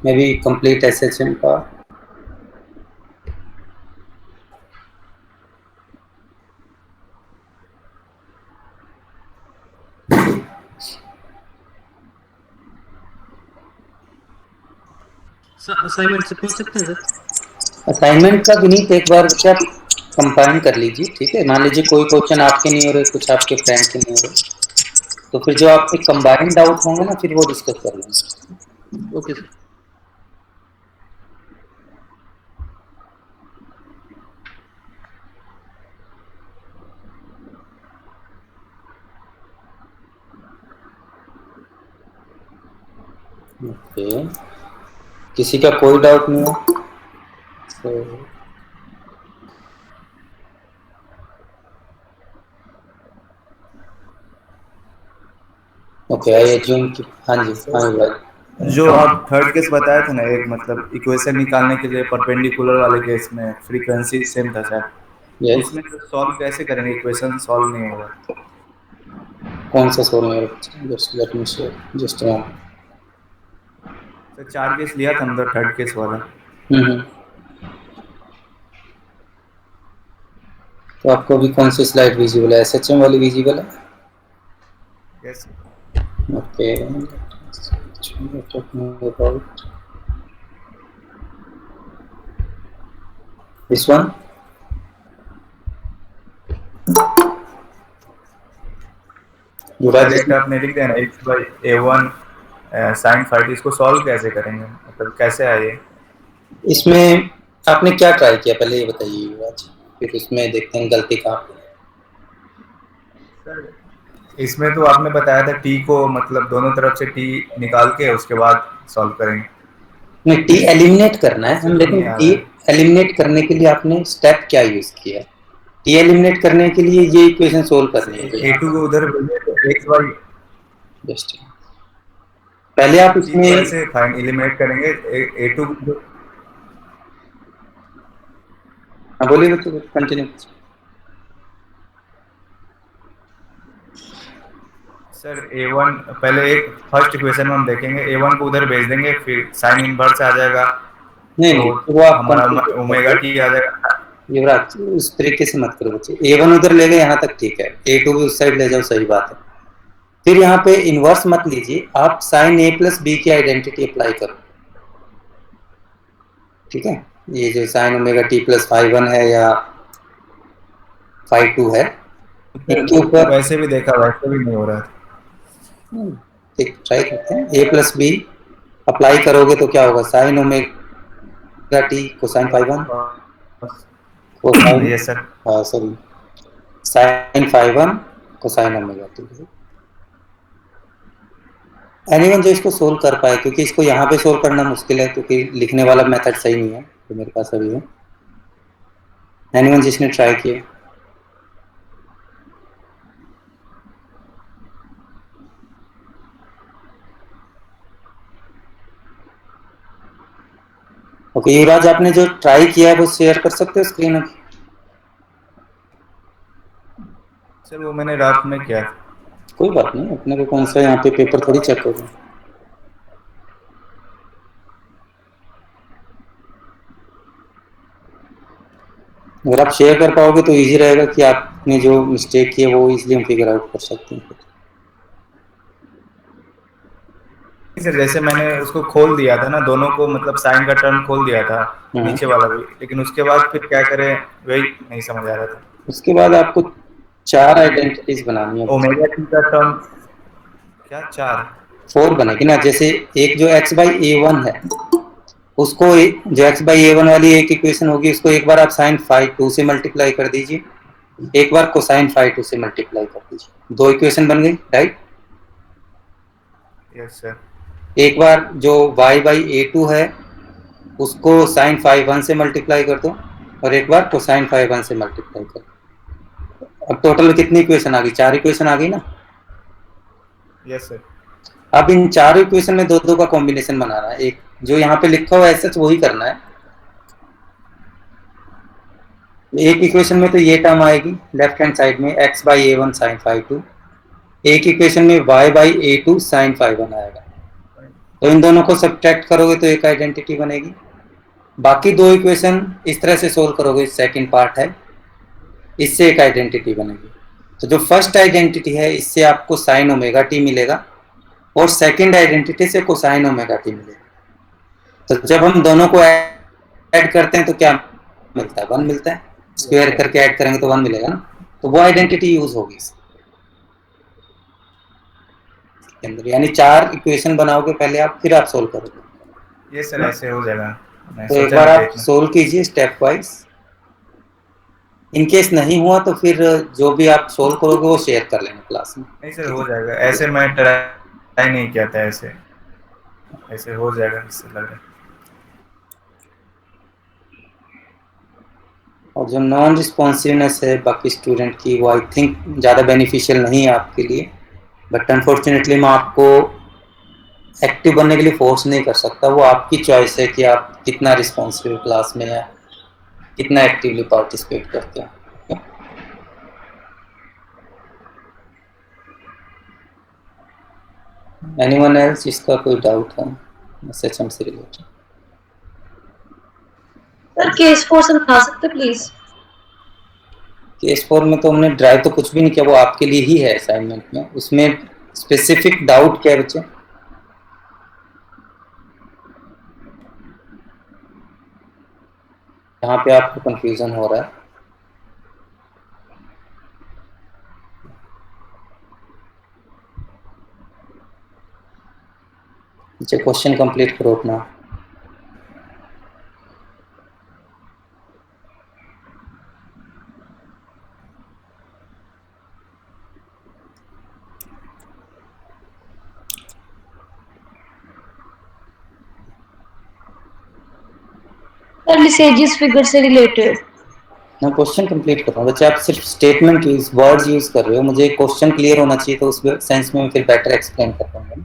maybe complete SHM part. Assignment से पूछ सकते हैं सर? असाइनमेंट का विनीत एक बार क्या कंबाइन कर लीजिए, ठीक है। मान लीजिए कोई क्वेश्चन आपके नहीं हो रहे, कुछ आपके फ्रेंड के नहीं हो रहे, तो फिर जो आपके कंबाइंड डाउट होंगे ना, फिर वो डिस्कस कर लेंगे। Okay sir. ओके, किसी का कोई डाउट नहीं है तो ओके, आई एज्यूम कि हाँ जी, हाँ जी भाई। जो आप थर्ड केस बताए थे ना, एक मतलब इक्वेशन निकालने के लिए परपेंडिकुलर वाले केस में फ्रीक्वेंसी सेम था शायद, यस, उसमें सॉल्व कैसे करेंगे? इक्वेशन सॉल्व नहीं होगा। कौन सा सोल में? Just let me share just one. Sir 4 case लिया था मतलब थर्ड केस वाला। हम्म। तो आपको अभी कौन सी स्लाइड विजिबल है? एसएचएम वाली विजिबल है? Yes. Okay, about this one. Direct आपने लिख दिया ना x by a1 sine five, इसको सॉल्व कैसे करेंगे, मतलब कैसे आए? इसमें आपने क्या ट्राई किया पहले ये बताइए युवराज, फिर उसमें देखते हैं गलती कहाँ पे। इसमें तो आपने बताया था t को मतलब दोनों तरफ से t निकाल के उसके बाद सॉल्व करेंगे। नहीं, टी एलिमिनेट करना है हम, तो लेकिन नहीं आ टी रहा है। एलिमिनेट करने के लिए आपने स्टेप क्या यूज किया? टी एलिमिनेट करने के लिए ये इक्वेशन सोल्व करनी है a2 को उधर x बाई, जस्ट पहले आप t को इसमें ऐसे फाइन एलिमिनेट करेंगे a2। हाँ बोलिए बच्चे, कंटिन्यू। सर a1 पहले एक फर्स्ट इक्वेशन में हम देखेंगे, a1 को उधर भेज देंगे, फिर साइन इनवर्स आ जाएगा, नहीं तो नहीं, तो वो आप हमारा ओमेगा कंटिन्यू टी आ जाएगा। युवराज, उस तरीके से मत करो बच्चे। ए1 उधर ले गए यहाँ तक ठीक है, ए2 भी उस साइड ले जाओ, सही बात है। फिर यहाँ पे इनवर्स मत लीजिए, आप साइन ए प्लस बी की आइडेंटिटी अप्लाई करो, ठीक है। ये जो sine omega T plus five one है या फाइव टू है, इनके ऊपर वैसे भी देखा, वैसे भी नहीं हो रहा है। एक ट्राई करते हैं। ए प्लस बी अप्लाई करोगे तो क्या होगा? Sine omega T cosine five one, cosine yes sir. Sorry sine five one cosine omega T. Anyone जो इसको सोल्व कर पाए, क्योंकि इसको यहाँ पे सोल्व करना मुश्किल है, क्योंकि लिखने वाला मेथड सही नहीं है तो मेरे पास अभी है। एनीवन जिसने ट्राई किया? ओके युवराज, आपने जो ट्राई किया है वो शेयर कर सकते हो स्क्रीन अभी? सर वो मैंने रात में किया। कोई बात नहीं, अपने को कौन सा यहाँ पे पेपर थोड़ी चेक होगा। अगर आप शेयर कर पाओगे तो इजी रहेगा कि आपने जो मिस्टेक की है वो इजीली हम फिगर आउट कर सकते हैं। सर जैसे मैंने उसको खोल दिया था ना, दोनों को मतलब साइन का टर्म खोल दिया था, नीचे वाला भी, लेकिन उसके बाद फिर क्या करें वही नहीं समझ आ रहा था। उसके बाद आपको चार आइडेंटिटीज बनानी है। ओमेगा टी का टर्म क्या? चार फोर बनेगी ना, जैसे एक जो x बाई ए वन है उसको जो x बाई ए वन वाली एक इक्वेशन होगी, उसको एक बार आप साइन फाइव टू से मल्टीप्लाई कर दीजिए, एक बार कोसाइन फाइव टू से मल्टीप्लाई कर दीजिए, दो इक्वेशन बन गई, राइट? Yes sir. एक बार जो y बाई ए टू है उसको साइन फाइव वन से मल्टीप्लाई कर दो, और एक बार कोसाइन फाइव वन से मल्टीप्लाई कर दो। अब टोटल कितनी इक्वेशन आ गई? चार इक्वेशन आ गई ना। Yes sir. अब इन चार इक्वेशन में दो दो का कॉम्बिनेशन बनाना है, एक जो यहाँ पे लिखा हुआ है सच वही करना है। एक इक्वेशन में तो ये टर्म आएगी लेफ्ट हैंड साइड में, x by A one sine five two, एक इक्वेशन में y by A two sine five one आएगा। तो इन दोनों को सब्ट्रैक्ट करोगे तो एक आइडेंटिटी बनेगी। बाकी दो इक्वेशन इस तरह से सोल्व करोगे, सेकंड पार्ट है, इससे एक आइडेंटिटी बनेगी। तो जो फर्स्ट आइडेंटिटी है इससे आपको साइन ओमेगा टी मिलेगा और सेकंड आइडेंटिटी से कोसाइन ओमेगा टी मिलेगा। तो जब हम दोनों को ऐड करते हैं तो क्या मिलता है? 1 मिलता है। स्क्वायर करके ऐड करेंगे तो 1 मिलेगा ना, तो वो आइडेंटिटी यूज होगी इसके अंदर। यानी 4 इक्वेशन बनाओगे पहले आप, फिर आप सोल्व करोगे। ये सर ऐसे हो जाएगा, मैं तो एक सोचा बार नहीं था आप इतना। सोल्व कीजिए स्टेप वाइज। इनकेस नहीं हुआ तो फिर जो भी आप सोल्व करोगे वो शेयर कर लेना क्लास में। नहीं सर हो जाएगा, ऐसे मैं ट्राई नहीं किया था, ऐसे ऐसे हो जाएगा इससे लग रहा है। और जो नॉन रिस्पॉन्सिवनेस है बाकी स्टूडेंट की, वो आई थिंक ज़्यादा बेनिफिशियल नहीं है आपके लिए, बट अनफॉर्चुनेटली मैं आपको एक्टिव बनने के लिए फोर्स नहीं कर सकता। वो आपकी चॉइस है कि आप कितना रिस्पॉन्सिव क्लास में या कितना एक्टिवली पार्टिसिपेट करते हैं। एनीवन एल्स जिसका कोई डाउट है एसएचएम से रिलेटेड? सर केस 4 समझा सकते प्लीज? केस 4 में तो हमने ड्राइव तो कुछ भी नहीं किया, वो आपके लिए ही है असाइनमेंट में। उसमें स्पेसिफिक डाउट क्या है बच्चे? यहाँ पे आपको कंफ्यूजन हो रहा है? अच्छा, क्वेश्चन कंप्लीट करो अपना। सर लिसेजियस फिगर से रिलेटेड। मैं क्वेश्चन कंप्लीट कर रहा हूँ बच्चे, आप सिर्फ स्टेटमेंट यूज, वर्ड्स यूज कर रहे हो। मुझे क्वेश्चन क्लियर होना चाहिए, तो उस सेंस में मैं फिर बेटर एक्सप्लेन कर पाऊंगा।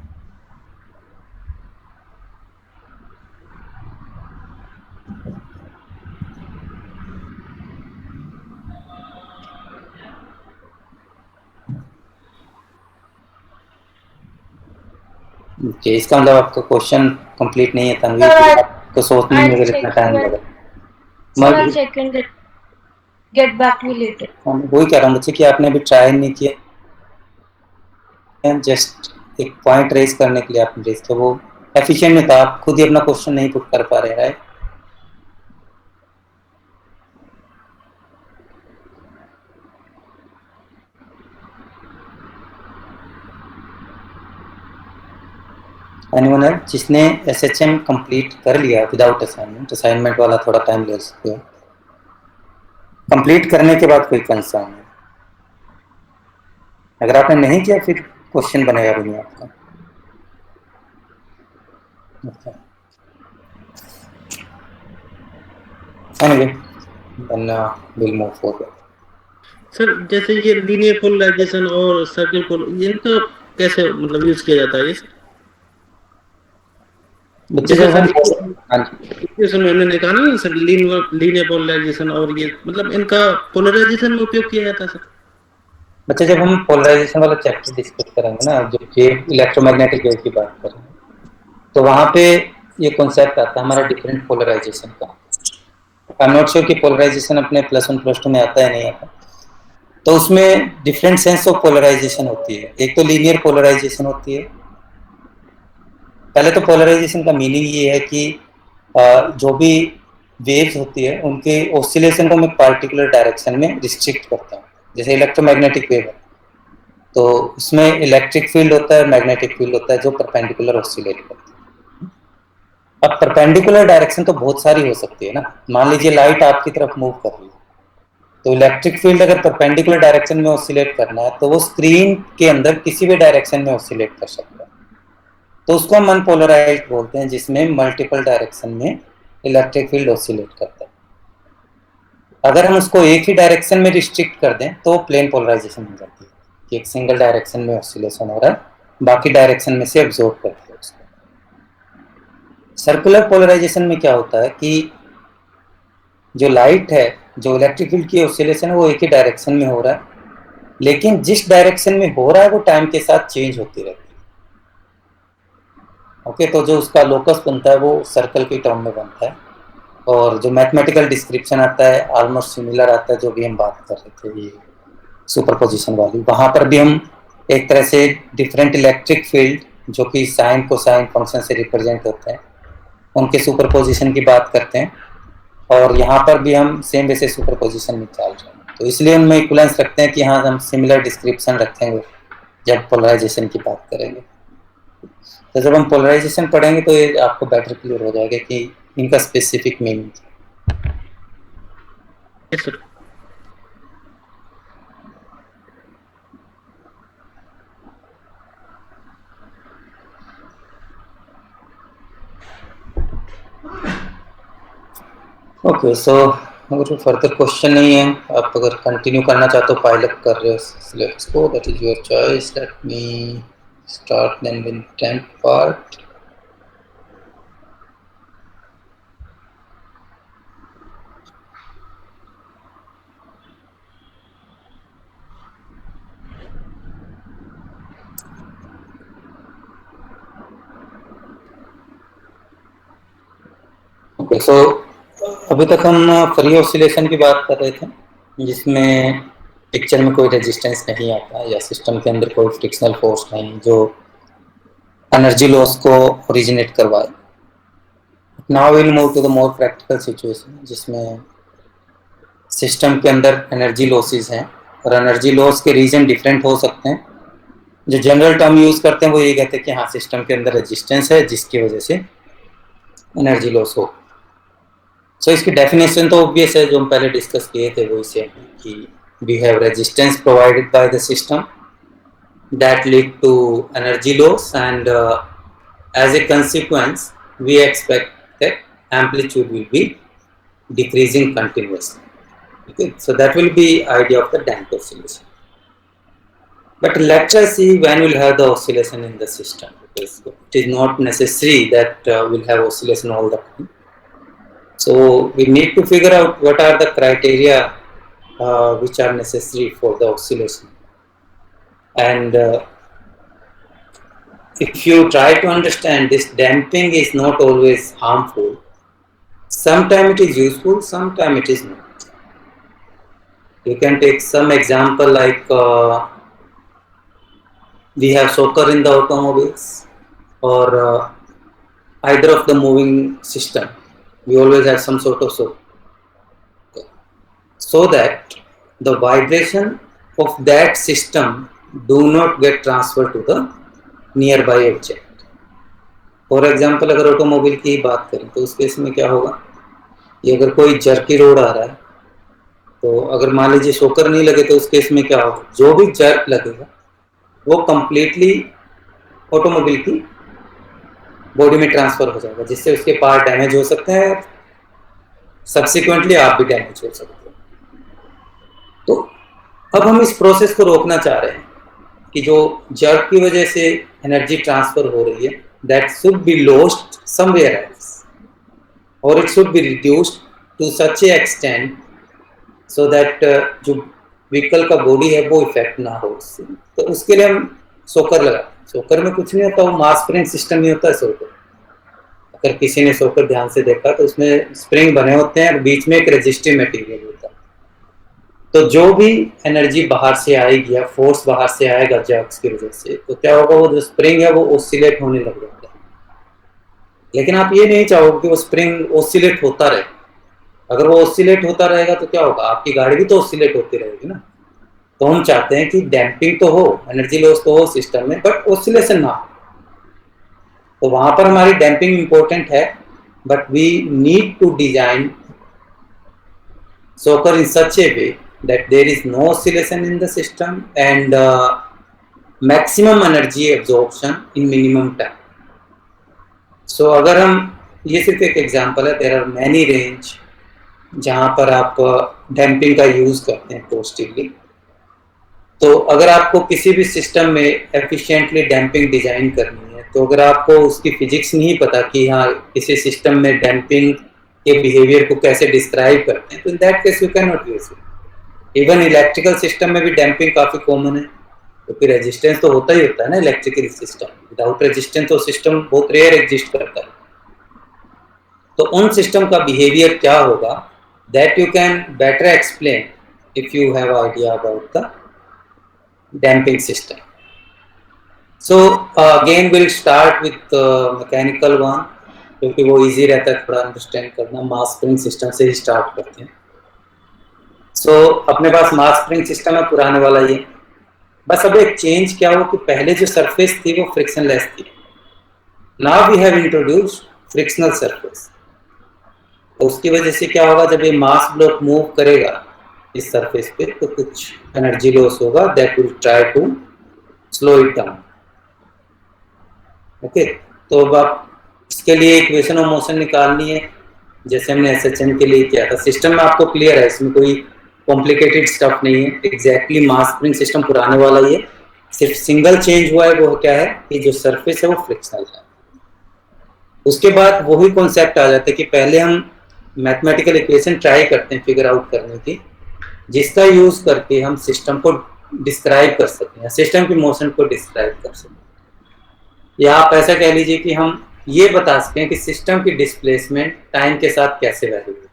इसका मतलब आपका क्वेश्चन कंप्लीट नहीं है तनवीर, आपको सोचने में अगर इतना टाइम लगा। I'll check and get back to you later. वही कह रहा हूँ बच्चे कि आपने अभी ट्राई नहीं किया, जस्ट एक पॉइंट रेज करने के लिए आपने रेज किया, वो एफिशिएंट में था। आप खुद ही अपना क्वेश्चन नहीं पुट कर पा रहे, राइट? एनीवन एल्स जिसने एसएचएम कंप्लीट कर लिया विदाउट असाइनमेंट? असाइनमेंट वाला थोड़ा टाइम ले सकते हो। कंप्लीट करने के बाद कोई कंसर्न है? अगर आपने नहीं किया फिर क्वेश्चन बनेगा भी नहीं आपका। Anyway then will move forward. Sir जैसे ये लीनियर पोलराइजेशन और सर्किल पोल, इनका कैसे मतलब यूज किया जाता है ये? बच्चे जैसे जब हम इक्वेशन में हमने कहा ना सर, लीनियर पोलराइजेशन, और ये मतलब इनका पोलराइजेशन में उपयोग किया जाता है सर। बच्चे जब हम पोलराइजेशन वाला चैप्टर डिस्कस करेंगे ना, जो इलेक्ट्रोमैग्नेटिक वेव की बात करेंगे, तो वहां पे ये कॉन्सेप्ट आता है हमारा डिफरेंट पोलराइजेशन का। आई एम नॉट श्योर कि पोलराइजेशन अपने +1 +2 में आता है नहीं आता। तो उसमें डिफरेंट सेंस ऑफ पोलराइजेशन होती है। एक तो लीनियर पोलराइजेशन होती है। पहले तो पोलराइजेशन का मीनिंग ये है कि जो भी वेव्स होती है उनके ऑसिलेशन को मैं पार्टिकुलर डायरेक्शन में रिस्ट्रिक्ट करता हूँ। जैसे इलेक्ट्रोमैग्नेटिक वेव है तो उसमें इलेक्ट्रिक फील्ड होता है, मैग्नेटिक फील्ड होता है जो परपेंडिकुलर ऑसिलेट करता है। अब परपेंडिकुलर डायरेक्शन तो बहुत सारी हो सकती है ना। मान लीजिए लाइट आपकी तरफ मूव कर रही है, तो इलेक्ट्रिक फील्ड अगर परपेंडिकुलर डायरेक्शन में ऑसिलेट करना है तो वो स्क्रीन के अंदर किसी भी डायरेक्शन में ऑसिलेट कर सकता है। तो उसको हम अनपोलराइज्ड बोलते हैं, जिसमें मल्टीपल डायरेक्शन में इलेक्ट्रिक फील्ड ऑसिलेट करता है। अगर हम उसको एक ही डायरेक्शन में रिस्ट्रिक्ट कर दें तो प्लेन पोलराइजेशन हो जाती है कि एक सिंगल डायरेक्शन में ऑसिलेशन हो रहा है, बाकी डायरेक्शन में से एब्जॉर्ब करते हैं उसको। सर्कुलर पोलराइजेशन में क्या होता है कि जो लाइट है, जो इलेक्ट्रिक फील्ड की ऑसिलेशन है, वो एक ही डायरेक्शन में हो रहा है, लेकिन जिस डायरेक्शन में हो रहा है वो टाइम के साथ चेंज होती रहती है। ओके, तो जो उसका लोकस बनता है वो सर्कल की टर्म में बनता है, और जो मैथमेटिकल डिस्क्रिप्शन आता है ऑलमोस्ट सिमिलर आता है, जो भी हम बात कर रहे थे ये सुपरपोजिशन वाली। वहाँ पर भी हम एक तरह से डिफरेंट इलेक्ट्रिक फील्ड जो कि साइन कोसाइन फंक्शन से रिप्रेजेंट होते हैं उनके सुपरपोजिशन की बात करते हैं, और यहाँ पर भी हम सेम वैसे सुपरपोजिशन निकाल रहे हैं। तो इसलिए उनमें इक्विवेलेंस रखते हैं कि हाँ हम सिमिलर डिस्क्रिप्शन रखेंगे जब पोलराइजेशन की बात करेंगे। तो जब हम पोलराइजेशन पढ़ेंगे तो ये आपको बेटर क्लियर हो जाएगा कि इनका specific meaning. Yes sir. Okay, so अगर फर्दर क्वेश्चन नहीं है, आप अगर कंटिन्यू करना चाहते हो पाइल अप कर रहे हो सिलेबस को, that is your choice. Let me start then with 10th part. Okay, so अभी तक हम फ्री ऑसिलेशन की बात कर रहे थे, जिसमें पिक्चर में कोई रेजिस्टेंस नहीं आता या सिस्टम के अंदर कोई फ्रिक्शनल फोर्स नहीं जो एनर्जी लॉस को ओरिजिनेट करवाए। Now will move to the more practical situation, जिसमें सिस्टम के अंदर एनर्जी लॉसेस हैं और एनर्जी लॉस के रीजन डिफरेंट हो सकते हैं। जो जनरल टर्म यूज करते हैं वो ये कहते हैं कि हाँ सिस्टम के अंदर रेजिस्टेंस है जिसकी वजह से एनर्जी लॉस हो। सो इसकी डेफिनेशन तो ऑब्वियस है, जो हम पहले डिस्कस किए थे वो इसे कि we have resistance provided by the system that lead to energy loss, and as a consequence we expect that amplitude will be decreasing continuously. Okay, so that will be idea of the damped oscillation. But let us see when we'll have the oscillation in the system, because it is not necessary that we'll have oscillation all the time. So we need to figure out what are the criteria which are necessary for the oscillation. And if you try to understand, this damping is not always harmful. Sometimes it is useful, sometimes it is not. You can take some example like we have shocker in the automobiles, or either of the moving system. We always have some sort of shocker, so that the vibration of that system do not get transferred to the nearby object. For example, अगर automobile की बात करें तो उस case में क्या होगा कि अगर कोई जर्की रोड आ रहा है तो अगर मान लीजिए शोकर नहीं लगे तो उस केस में क्या होगा, जो भी जर्क लगेगा वो कंप्लीटली ऑटोमोबाइल की बॉडी में ट्रांसफर हो जाएगा, जिससे उसके पार्ट डैमेज हो सकते हैं, सब्सिक्वेंटली आप भी डैमेज हो सकते हैं। तो अब हम इस प्रोसेस को रोकना चाह रहे हैं कि जो जर्क की वजह से एनर्जी ट्रांसफर हो रही है that should be lost somewhere else, और it should be reduced to such a extent so that जो व्हीकल का बॉडी है वो इफेक्ट ना हो उससे। तो उसके लिए हम शॉकर लगाते हैं। शॉकर में कुछ नहीं होता, वो मास स्प्रिंग सिस्टम ही होता है शॉकर। अगर किसी ने शॉकर ध्यान से देखा तो उसमें स्प्रिंग बने होते हैं और बीच में एक रेजिस्टिव मटेरियल होता है। तो जो भी एनर्जी बाहर से आएगी या फोर्स बाहर से आएगा जर्क्स की वजह से, तो क्या होगा, वो जो स्प्रिंग है वो ऑसिलेट होने लग जाता है। लेकिन आप ये नहीं चाहोगे कि वो स्प्रिंग ऑसिलेट होता रहे। अगर वो ऑसिलेट होता रहेगा तो क्या होगा, आपकी गाड़ी भी तो ऑसिलेट होती रहेगी ना। तो हम चाहते हैं कि डैम्पिंग तो हो, एनर्जी लॉस तो हो सिस्टम में, बट ऑसिलेशन ना हो। तो वहां पर हमारी डैम्पिंग इंपॉर्टेंट है, but we need to design shocker in such a way that there is no oscillation in the system and maximum energy absorption in minimum time. So अगर हम, ये सिर्फ एक एग्जांपल है, there are many range जहाँ पर आप damping का यूज करते हैं पॉजिटिवली। तो अगर आपको किसी भी सिस्टम में एफिशिएंटली डैम्पिंग डिजाइन करनी है, तो अगर आपको उसकी फिजिक्स नहीं पता कि हाँ किसी सिस्टम में डैम्पिंग के बिहेवियर को कैसे डिस्क्राइब करते हैं, तो in that case you can not use it. Even electrical system में भी डैम्पिंग काफ़ी कॉमन है, क्योंकि रेजिस्टेंस तो होता ही होता है ना इलेक्ट्रिकल सिस्टम, विदाउट रेजिस्टेंस तो सिस्टम बहुत रेयर एग्जिस्ट करता है। तो उन सिस्टम का बिहेवियर क्या होगा, that you can better explain if you have idea about the damping system. So again will start with mechanical one, क्योंकि वो इजी रहता है थोड़ा अंडरस्टैंड करना। मास स्प्रिंग सिस्टम से ही स्टार्ट करते हैं। सो अपने पास मास स्प्रिंग सिस्टम है पुराने वाला ये, बस अब एक चेंज क्या हो कि पहले जो सरफेस थी वो फ्रिक्शनलेस थी, now we have introduced frictional surface. तो उसकी वजह से क्या होगा, जब ये मास ब्लॉक मूव करेगा इस सरफेस पे तो कुछ एनर्जी लॉस होगा, that will try to slow it down. Okay, तो अब आप इसके लिए इक्वेशन ऑफ मोशन निकालनी है, जैसे हमने एसएचएम के लिए किया था। सिस्टम में आपको क्लियर है, इसमें कोई कॉम्प्लिकेटेड स्टफ नहीं है, एग्जैक्टली मास स्प्रिंग सिस्टम पुराने वाला ही है। सिर्फ सिंगल चेंज हुआ है, वो क्या है कि जो सरफेस है वो फ्रिक्शनल है। उसके बाद वही कॉन्सेप्ट आ जाता है कि पहले हम मैथमेटिकल इक्वेशन ट्राई करते हैं फिगर आउट करने की, जिसका यूज करके हम सिस्टम को डिस्क्राइब कर सकते हैं, सिस्टम की मोशन को डिस्क्राइब कर सकते हैं। या आप ऐसा कह लीजिए कि हम ये बता सकते हैं कि सिस्टम की डिस्प्लेसमेंट टाइम के साथ कैसे वैरी होती है।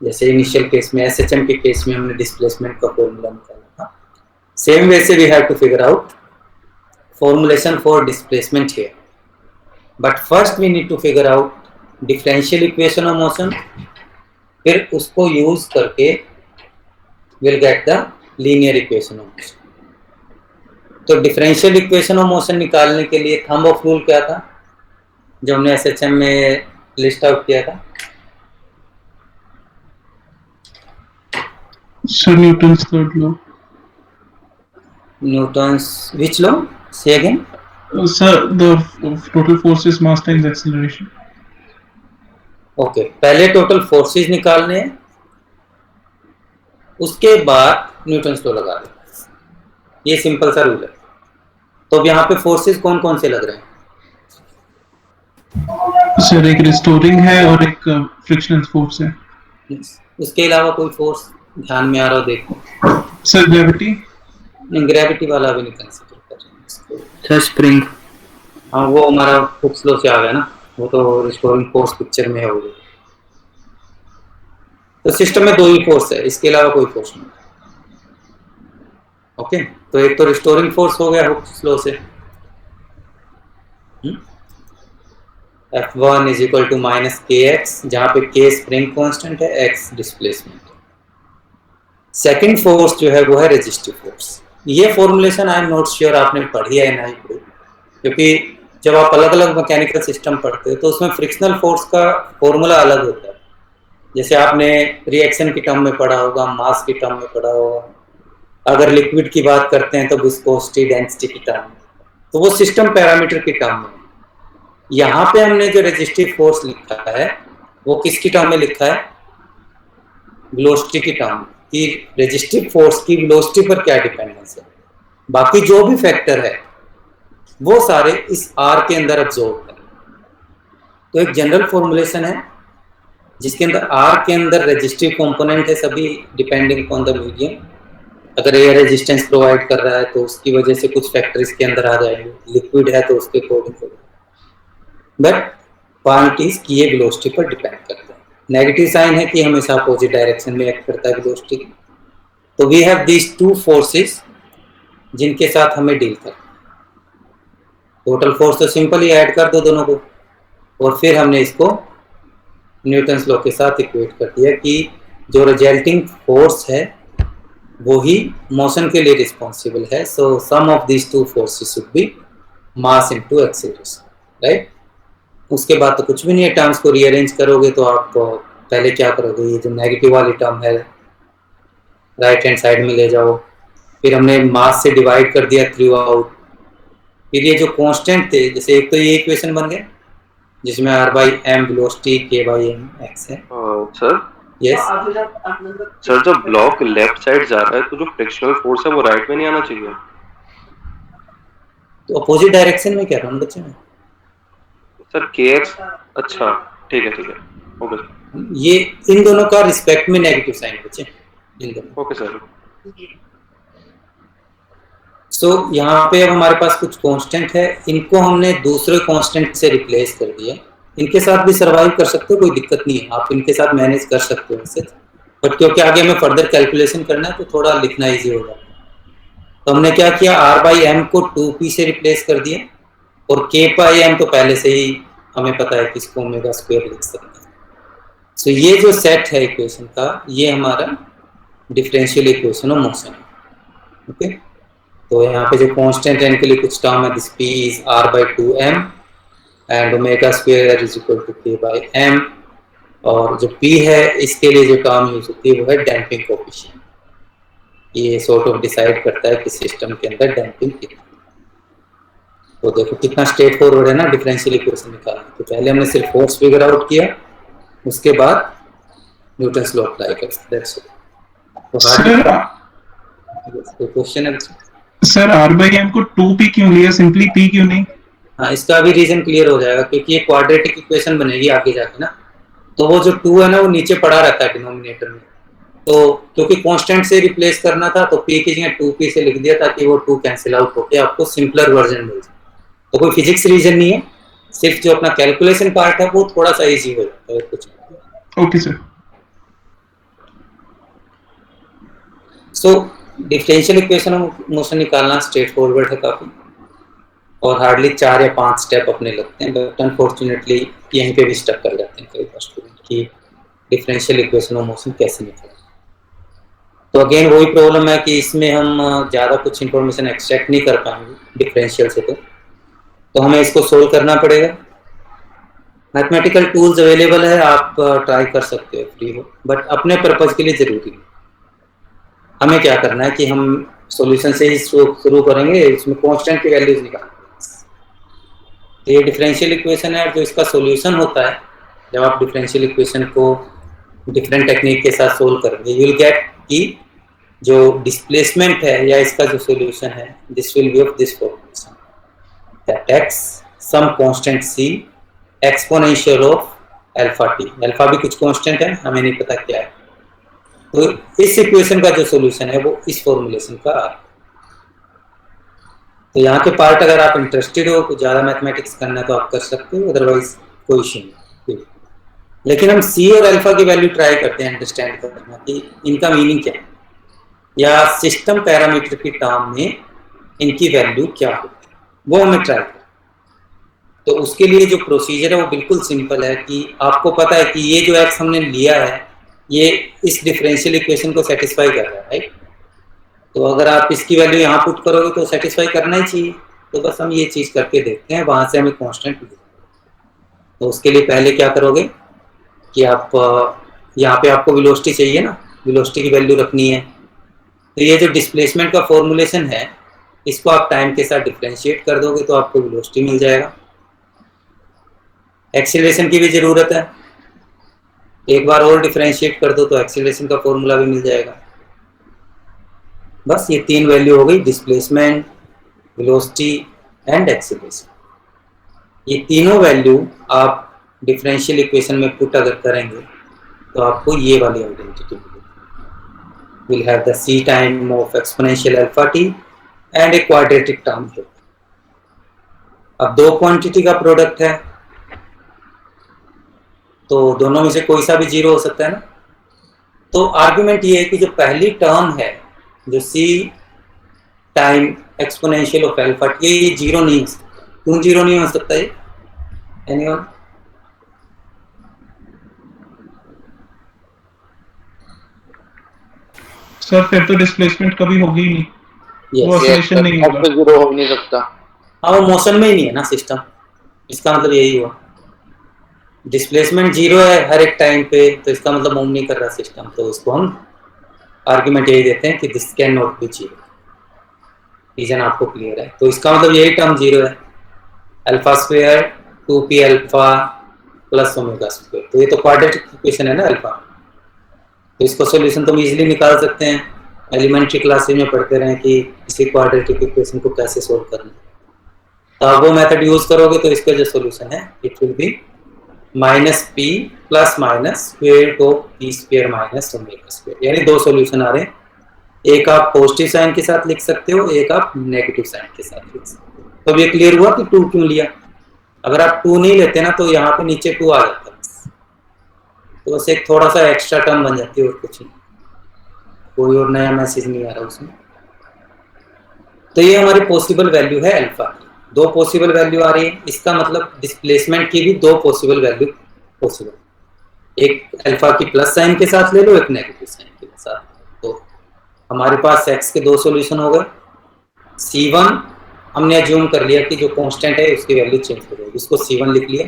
जैसे इनिशियल केस में एसएचएम के केस में हमने डिस्प्लेसमेंट का फॉर्मूला निकाला था, सेम वे से we have to figure out formulation for displacement here, but first we need to figure out differential equation of motion, फिर उसको यूज करके will get the linear equation of motion. तो differential equation of motion निकालने के लिए thumb of rule क्या था जो हमने एसएचएम में लिस्ट आउट किया था? Sir, Newton's third law. Newton's which law? Say again. Sir, the total force is mass times acceleration. Okay, पहले टोटल फोर्सेस निकालने हैं, उसके बाद न्यूटन्स लॉ लगा दें। ये सिंपल सा रूल है। तो अब यहाँ पे फोर्सेस कौन कौन से लग रहे हैं? सर, एक रिस्टोरिंग है और एक फ्रिक्शनल फोर्स है। उसके अलावा कोई फोर्स ध्यान में आ रहा हो देखो। Sir, gravity. नहीं, ग्रेविटी वाला भी नहीं कंसीडर कर रहे हैं। सर स्प्रिंग, हाँ वो हमारा हुक्स लॉ से आ गया ना, वो तो रिस्टोरिंग फोर्स पिक्चर में हो गया। तो सिस्टम में दो ही फोर्स है, इसके अलावा कोई फोर्स नहीं। ओके, तो एक तो रिस्टोरिंग फोर्स हो गया हुक्स लॉ से, F1 is equal to minus kx, जहाँ पे k स्प्रिंग कांस्टेंट है, x डिस्प्लेसमेंट। सेकंड फोर्स जो है वो है रेजिस्टिव फोर्स। ये formulation I am not sure आपने पढ़ी है नहीं पढ़ी, क्योंकि जब आप अलग अलग मैकेनिकल सिस्टम पढ़ते हो तो उसमें फ्रिक्शनल फोर्स का फॉर्मूला अलग होता है। जैसे आपने रिएक्शन की टर्म में पढ़ा होगा, मास की टर्म में पढ़ा होगा, अगर लिक्विड की बात करते हैं तो विस्कोसिटी, डेंसिटी की टर्म में, तो वो सिस्टम पैरामीटर की टर्म में। यहाँ पे हमने जो रेजिस्टिव फोर्स लिखा है वो किसकी टर्म में लिखा है? वेलोसिटी की टर्म में, कि रेजिस्टिव फोर्स की वेलोसिटी पर क्या डिपेंडेंस है। बाकी जो भी फैक्टर है वो सारे इस R के अंदर अब्सॉर्ब है। तो एक जनरल फॉर्मुलेशन है जिसके अंदर R के अंदर रेजिस्टिव कंपोनेंट है सभी, डिपेंडिंग ऑन द मीडियम। अगर एयर रेजिस्टेंस प्रोवाइड कर रहा है तो उसकी वजह से कुछ फैक्टर इसके अंदर आ जाएंगे, लिक्विड है तो उसके अकॉर्डिंग होगा, बट पॉइंट इज कि ये वेलोसिटी पर डिपेंड करता है। नेगेटिव साइन है कि हमेशा अपोजिट डायरेक्शन में एक्ट करता है वेलोसिटी। तो we have these two forces जिनके साथ हमें डील करना। टोटल फोर्स तो सिंपली ऐड कर दो दोनों को, और फिर हमने इसको न्यूटन्स लॉ के साथ इक्वेट कर दिया कि जो रिजल्टिंग फोर्स है वो ही मोशन के लिए रिस्पॉन्सिबल है। So some of these two forces should be mass into acceleration, right. उसके बाद तो कुछ भी नहीं है, टर्म्स को रीअरेंज करोगे तो आप पहले क्या करोगे, ये जो नेगेटिव वाली टर्म है राइट हैंड साइड में ले जाओ, फिर हमने मास से डिवाइड कर दिया थ्रू आउट, फिर ये जो कांस्टेंट थे, जैसे एक तो ये इक्वेशन बन गया जिसमें r/m वेलोसिटी, k/m x है। सर यस सर, जब ब्लॉक लेफ्ट साइड जा रहा है तो जो फ्रिक्शनल फोर्स है वो राइट में नहीं आना चाहिए? तो अपोजिट डायरेक्शन में क्या रहा हूँ बच्चे में सर kx, अच्छा ठीक है ओके ये इन दोनों का रिस्पेक्ट में नेगेटिव साइन बच्चे, इन दोनों। Okay sir. यहाँ पे अब हमारे पास कुछ कांस्टेंट है, इनको हमने दूसरे कांस्टेंट से रिप्लेस कर दिया। इनके साथ भी सर्वाइव कर सकते हो, कोई दिक्कत नहीं है, आप इनके साथ मैनेज कर सकते हो इसे, बट क्योंकि आगे हमें फर्दर कैलकुलेशन करना है तो थोड़ा लिखना ईजी हो जाता है। तो हमने क्या किया, r/m को 2p से रिप्लेस कर दिया, और k/m तो पहले से ही हमें पता है कि इसको ओमेगा स्क्वायर लिख सकते हैं। सो ये जो सेट है इक्वेशन का, ये हमारा डिफरेंशियल इक्वेशन ऑफ मोशन है। ओके, तो यहाँ पे जो कांस्टेंट है इनके लिए कुछ टर्म है, this p is r/2m and omega square is equal to k/m, और जो p है इसके लिए जो टर्म यूज होती है वो है डैम्पिंग कोएफिशिएंट। ये सॉर्ट ऑफ डिसाइड करता है कि सिस्टम के अंदर डैम्पिंग कितनी। तो देखो कितना स्ट्रेट फॉरवर्ड है ना डिफरेंशियल इक्वेशन निकालना। तो पहले हमने सिर्फ फोर्स फिगर आउट किया, उसके बाद न्यूटन्स लॉ अप्लाई कर सकते हैं। तो क्वेश्चन है सर r/m को 2p क्यों लिया, सिंपली p क्यों नहीं? हाँ, इसका भी रीजन क्लियर हो जाएगा, क्योंकि ये क्वाड्रेटिक इक्वेशन बनेगी आगे जाके ना, तो वो जो 2 है ना वो नीचे पड़ा रहता है डिनोमिनेटर में, तो क्योंकि कांस्टेंट से रिप्लेस करना था तो p की जगह 2p से लिख दिया ताकि वो 2 कैंसिल आउट होके आपको सिंपलर वर्जन मिल जाए। तो कोई फिजिक्स रीजन नहीं है, सिर्फ जो अपना कैलकुलेशन पार्ट है वो थोड़ा सा इजी हो जाता है, कुछ। Okay sir. So differential equation of motion निकालना स्ट्रेट फॉरवर्ड है काफी, और हार्डली 4 या 5 स्टेप अपने लगते हैं, बट अनफॉर्चुनेटली यहीं पे भी स्टक कर जाते हैं कई बार स्टूडेंट की डिफरेंशियल इक्वेशन ऑफ मोशन कैसे निकालें। तो अगेन वही प्रॉब्लम है कि इसमें हम ज़्यादा कुछ इन्फॉर्मेशन एक्सट्रैक्ट नहीं कर पाएंगे डिफरेंशियल से, तो हमें इसको सोल्व करना पड़ेगा। मैथमेटिकल टूल्स अवेलेबल है, आप ट्राई कर सकते हो फ्री हो, बट अपने पर्पज के लिए ज़रूरी है। हमें क्या करना है कि हम सॉल्यूशन से ही शुरू करेंगे, इसमें कांस्टेंट की वैल्यूज निकालेंगे। तो ये डिफरेंशियल इक्वेशन है, जो इसका सॉल्यूशन होता है जब आप डिफरेंशियल इक्वेशन को डिफरेंट टेक्निक के साथ सोल्व करेंगे, यू विल गेट कि जो डिस्प्लेसमेंट है या इसका जो सॉल्यूशन है, this will be of this formation that x some constant c exponential of alpha t। Alpha भी कुछ कांस्टेंट है, हमें नहीं पता क्या है। तो इस इक्वेशन का जो सॉल्यूशन है वो इस फॉर्मूलेशन का है। तो यहाँ के पार्ट अगर आप इंटरेस्टेड हो तो ज़्यादा मैथमेटिक्स करना तो आप कर सकते हो, अदरवाइज कोई इशू नहीं। लेकिन हम सी और अल्फा की वैल्यू ट्राई करते हैं अंडरस्टैंड करना कि इनका मीनिंग क्या है, या सिस्टम पैरामीटर की टर्म में इनकी वैल्यू क्या होती है, वो हमें ट्राई करना। तो उसके लिए जो प्रोसीजर है वो बिल्कुल सिंपल है कि आपको पता है कि ये जो एक्स हमने लिया है ये इस डिफरेंशियल इक्वेशन को सेटिस्फाई कर रहा है, राइट। तो अगर आप इसकी वैल्यू यहाँ पुट करोगे तो सेटिस्फाई करना ही चाहिए। तो बस हम ये चीज़ करके देखते हैं, वहाँ से हमें कांस्टेंट मिलेगा। तो उसके लिए पहले क्या करोगे कि आप यहाँ पे आपको वेलोसिटी चाहिए ना, वेलोसिटी की वैल्यू रखनी है। तो ये जो डिस्प्लेसमेंट का फॉर्मूलेशन है इसको आप टाइम के साथ डिफरेंशिएट कर दोगे तो आपको वेलोसिटी मिल जाएगा। एक्सीलरेशन की भी ज़रूरत है, एक बार और डिफरेंशिएट कर दो तो एक्सीलरेशन का फॉर्मूला भी मिल जाएगा। बस ये 3 वैल्यू हो गई, डिस्प्लेसमेंट, वेलोसिटी एंड एक्सीलरेशन। ये तीनों वैल्यू आप डिफरेंशियल इक्वेशन में पुट अगर करेंगे तो आपको ये वाली आइडेंटिटी मिलेगी। Will have the c time of exponential alpha t and a quadratic term है। अब 2 क्वांटिटी का प्रोडक्ट है तो दोनों में से कोई सा भी 0 हो सकता है ना। तो आर्गुमेंट ये है कि जो पहली टर्म है जो c time exponential of alpha t, ये 0 नहीं हो सकता। क्यों 0 नहीं हो सकता ये? एनीवन? सर फिर तो डिस्प्लेसमेंट कभी होगी ही नहीं, वो ऑसिलेशन नहीं होगा। तो 0 हो नहीं सकता। हाँ, वो मोशन में ही नहीं है ना सिस्टम, इसका मतलब यही हुआ। डिस्प्लेसमेंट 0 है हर एक टाइम पे, तो इसका मतलब मूव नहीं कर रहा सिस्टम। तो इसको हम आर्ग्यूमेंट यही देते हैं कि this can not be 0। Reason आपको क्लियर है? तो इसका मतलब यही टर्म 0 है, alpha square 2p alpha plus omega square. तो ये तो क्वाड्रेटिक इक्वेशन है ना अल्फा। तो इसको सॉल्यूशन तो हम इजीली निकाल सकते हैं। एलिमेंट्री क्लासेज में पढ़ते रहे कि इसी क्वाड्रेटिक इक्वेशन को कैसे सोल्व करना है। तो आप वो मेथड यूज करोगे तो इसका जो सॉल्यूशन है it will be -p plus minus square root of p square minus omega square, यानी 2 सॉल्यूशन आ रहे हैं। एक आप पॉजिटिव साइन के साथ लिख सकते हो, एक आप नेगेटिव साइन के साथ लिख सकते हो। तो अब ये क्लियर हुआ कि 2 क्यों लिया। अगर आप 2 नहीं लेते ना तो यहाँ पे नीचे 2 आ जाता है, तो बस एक थोड़ा सा एक्स्ट्रा टर्म बन जाती है और कुछ नहीं, कोई और नया मैसेज नहीं आ रहा उसमें। तो ये हमारी पॉसिबल वैल्यू है अल्फा की, 2 पॉसिबल वैल्यू आ रही है। इसका मतलब डिस्प्लेसमेंट की भी 2 पॉसिबल वैल्यू पॉसिबल, एक अल्फा की प्लस साइन के साथ ले लो, एक नेगेटिव साइन के साथ। तो हमारे पास x के 2 सॉल्यूशन हो गए। C1 हमने अज्यूम कर लिया कि जो कांस्टेंट है उसकी वैल्यू चेंज हो जाएगी, इसको C1 लिख लिया,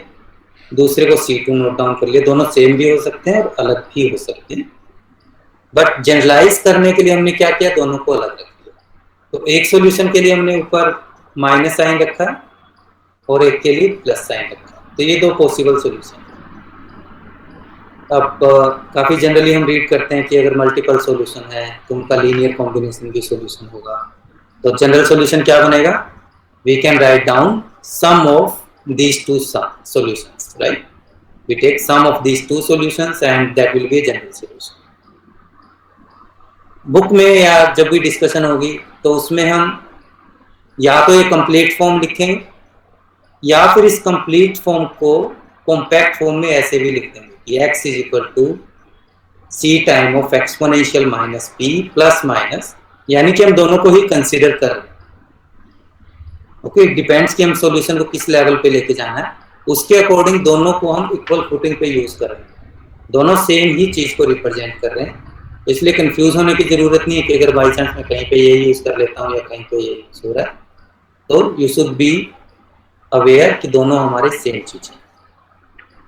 दूसरे को C2 नोट डाउन कर लिया। दोनों सेम भी हो सकते हैं और अलग भी हो सकते हैं, बट जनरलाइज करने के लिए हमने क्या किया, दोनों को अलग रख दिया। तो एक सॉल्यूशन के लिए हमने ऊपर माइनस साइन रखा है और एक के लिए प्लस साइन रखा है। तो ये 2 पॉसिबल सॉल्यूशन। अब काफ़ी जनरली हम रीड करते हैं कि अगर मल्टीपल सॉल्यूशन है तो उनका लीनियर कॉम्बिनेशन भी सॉल्यूशन होगा। तो जनरल सॉल्यूशन क्या बनेगा, we can write down some of these 2 solutions, right? We take sum of these 2 solutions and that will be a general solution. Book में या जब भी डिस्कशन होगी तो उसमें हम या तो ये कंप्लीट फॉर्म लिखेंगे या फिर इस कंप्लीट फॉर्म को कॉम्पैक्ट फॉर्म में ऐसे भी लिख देंगे कि x is equal to c time of exponential minus p plus minus, यानी कि हम दोनों को ही कंसीडर कर रहे हैं। ओके, डिपेंड्स कि हम सॉल्यूशन को किस लेवल पे लेके जाना है, उसके अकॉर्डिंग दोनों को हम इक्वल फुटिंग पे यूज कर रहे हैं, दोनों सेम ही चीज को रिप्रेजेंट कर रहे हैं। इसलिए कंफ्यूज होने की जरूरत नहीं है कि अगर बाई चांस मैं कहीं पे ये यूज कर लेता हूँ या कहीं पे ये यूज हो रहा है, तो यू शुड बी अवेयर कि दोनों हमारे सेम चीज है।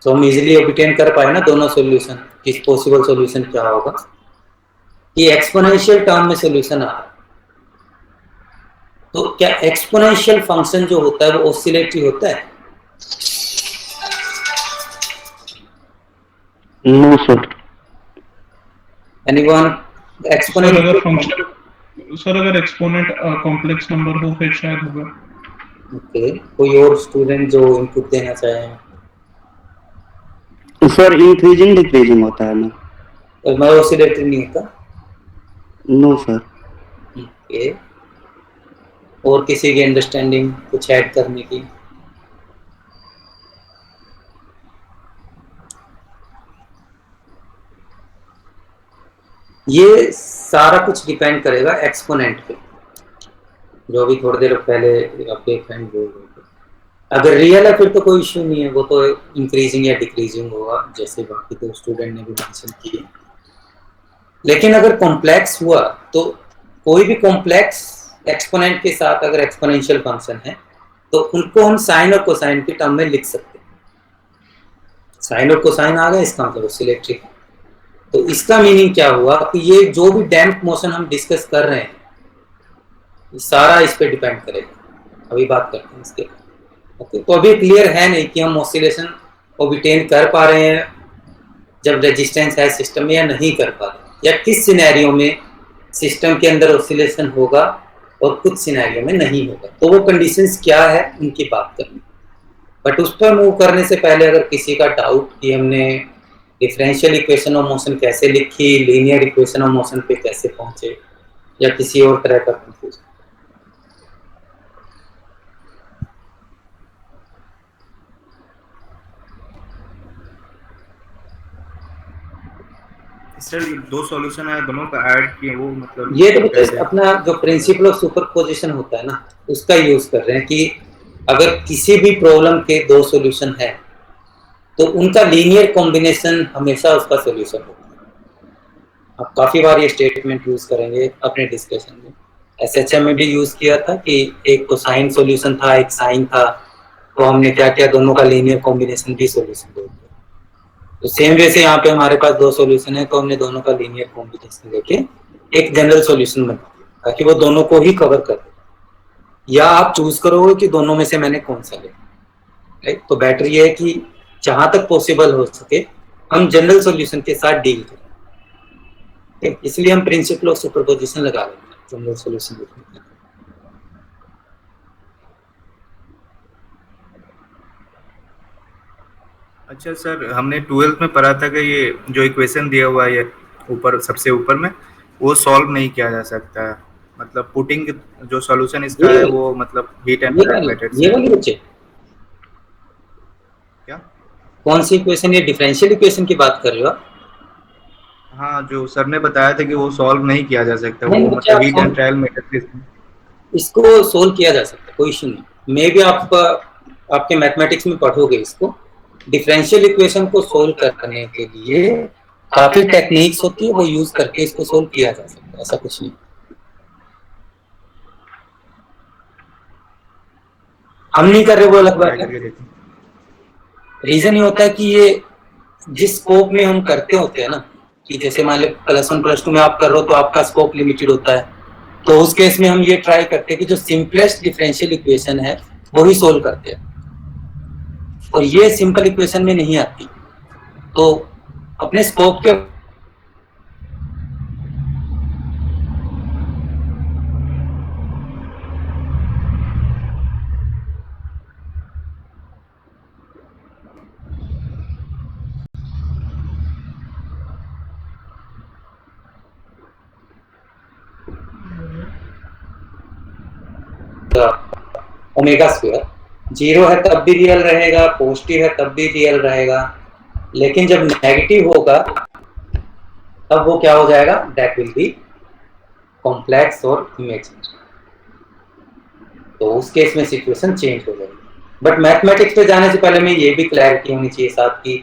तो हम इजिली ऑब्टेन कर पाए ना दोनों सॉल्यूशन, किस पॉसिबल सॉल्यूशन क्या होगा कि एक्सपोनेंशियल टर्म में सॉल्यूशन आ रहा है। तो क्या एक्सपोनेंशियल फंक्शन जो होता है वो ऑसिलेटरी होता है? No sir. एनीवन? एक्सपोनेंट अगर फंक्शन सर अगर एक्सपोनेंट कॉम्प्लेक्स नंबर हो फिर शायद होगा। ओके, कोई और स्टूडेंट जो इनपुट देना चाहे? सर इंक्रीजिंग डिक्रीजिंग होता है ना? तो मैं ऑसिलेटरी नहीं होता? No sir. ओके, और किसी की अंडरस्टैंडिंग कुछ ऐड करने की? ये सारा कुछ डिपेंड करेगा एक्सपोनेंट पे, जो भी थोड़ी देर पहले आपके फ्रेंड बोल रहे थे। अगर रियल है फिर तो कोई इश्यू नहीं है, वो तो इंक्रीजिंग या डिक्रीजिंग होगा जैसे बाकी तो स्टूडेंट ने भी मेंशन किए। लेकिन अगर कॉम्प्लेक्स हुआ तो कोई भी कॉम्प्लेक्स एक्सपोनेंट के साथ अगर एक्सपोनेंशियल फंक्शन है तो उनको हम साइन और कोसाइन के टर्म में लिख सकते हैं। साइन और कोसाइन आ गए, इसका मतलब ऑसिलेटरी। तो इसका मीनिंग क्या हुआ कि ये जो भी डैम्प मोशन हम डिस्कस कर रहे हैं सारा इस पे डिपेंड करेगा। अभी बात करते हैं इसके। ओके, तो अभी क्लियर है नहीं कि हम ऑसिलेशन ऑब्टेन कर पा रहे हैं जब रेजिस्टेंस है सिस्टम में या नहीं कर पा रहे, या किस सिनेरियो में सिस्टम के अंदर ऑसिलेशन होगा और कुछ सिनेरियो में नहीं होगा। तो वो कंडीशंस क्या है उनकी बात करनी। बट उस पर मूव करने से पहले अगर किसी का डाउट कि हमने डिफरेंशियल इक्वेशन ऑफ मोशन कैसे लिखी, लीनियर इक्वेशन ऑफ मोशन पे कैसे पहुंचे, या किसी और तरह का कंफ्यूजन। सर 2 सॉल्यूशन है, दोनों का ऐड किए वो मतलब ये तो अपना जो प्रिंसिपल ऑफ सुपरपोजिशन होता है ना उसका यूज कर रहे हैं कि अगर किसी भी प्रॉब्लम के 2 सॉल्यूशन है तो उनका लीनियर कॉम्बिनेशन हमेशा उसका सॉल्यूशन होगा। आप काफी बार ये स्टेटमेंट यूज करेंगे अपने डिस्कशन में। एसएचएम में भी यूज किया था कि एक कोसाइन सॉल्यूशन था, एक साइन था, तो हमने क्या किया, दोनों का लीनियर कॉम्बिनेशन भी सॉल्यूशन दे दिया। तो सेम वे से यहाँ पे हमारे पास 2 सॉल्यूशन है तो हमने दोनों का लीनियर कॉम्बिनेशन लेके एक जनरल सॉल्यूशन बना दिया ताकि वो दोनों को ही कवर कर दे। या आप चूज करोगे कि दोनों में से मैंने कौन सा लेना, राइट? तो बेटर ये है कि जहां तक पॉसिबल हो सके हम जनरल सॉल्यूशन के साथ डील करें, इसलिए हम प्रिंसिपल ऑफ सुपरपोजिशन लगा लेते हैं जनरल सॉल्यूशन लिखने के लिए। अच्छा सर, हमने 12th में पढ़ा था कि ये जो इक्वेशन दिया हुआ है ये ऊपर सबसे ऊपर में, वो सॉल्व नहीं किया जा सकता है। मतलब पुटिंग जो सॉल्यूशन इसका है वो मतलब हीट एंड ट्रायल मेथड ये से। वाली बच्चे क्या? कौन सी इक्वेशन, ये डिफरेंशियल इक्वेशन की बात कर रहे हो आप? हाँ, जो सर ने बताया था कि वो सॉल्व नहीं किया जा सकता, नहीं वो बच्चे, मतलब आप हीट एंड ट्रायल मेथड से। इसको सोल्व किया जा सकता है, कोई इशू नहीं। मे भी आप आपके मैथमेटिक्स में पढ़ोगे इसको। डिफरेंशियल इक्वेशन को सोल्व करने के लिए काफी टेक्निक्स होती है, वो यूज करके इसको सोल्व किया जा सकता है, ऐसा कुछ नहीं। हम नहीं कर रहे वो अलग बात ट्राई है। करके देखो। रीजन ये होता है कि ये जिस स्कोप में हम करते होते हैं ना, कि जैसे मान लो +1 +2 में आप कर रहे हो तो आपका स्कोप लिमिटेड होता है, तो उस केस में हम ये ट्राई करते हैं कि जो सिंपलेस्ट डिफरेंशियल इक्वेशन है वही सोल्व करते हैं, और ये सिंपल इक्वेशन में नहीं आती। तो अपने स्कोप के ओमेगा स्क्वायर 0 है तब भी रियल रहेगा, पॉजिटिव है तब भी रियल रहेगा, लेकिन जब नेगेटिव होगा तब वो क्या हो जाएगा, दैट विल बी कॉम्प्लेक्स और इमेजिनरी। तो उस केस में सिचुएशन चेंज हो जाएगी। बट मैथमेटिक्स पे जाने से पहले में ये भी क्लैरिटी होनी चाहिए साथ की,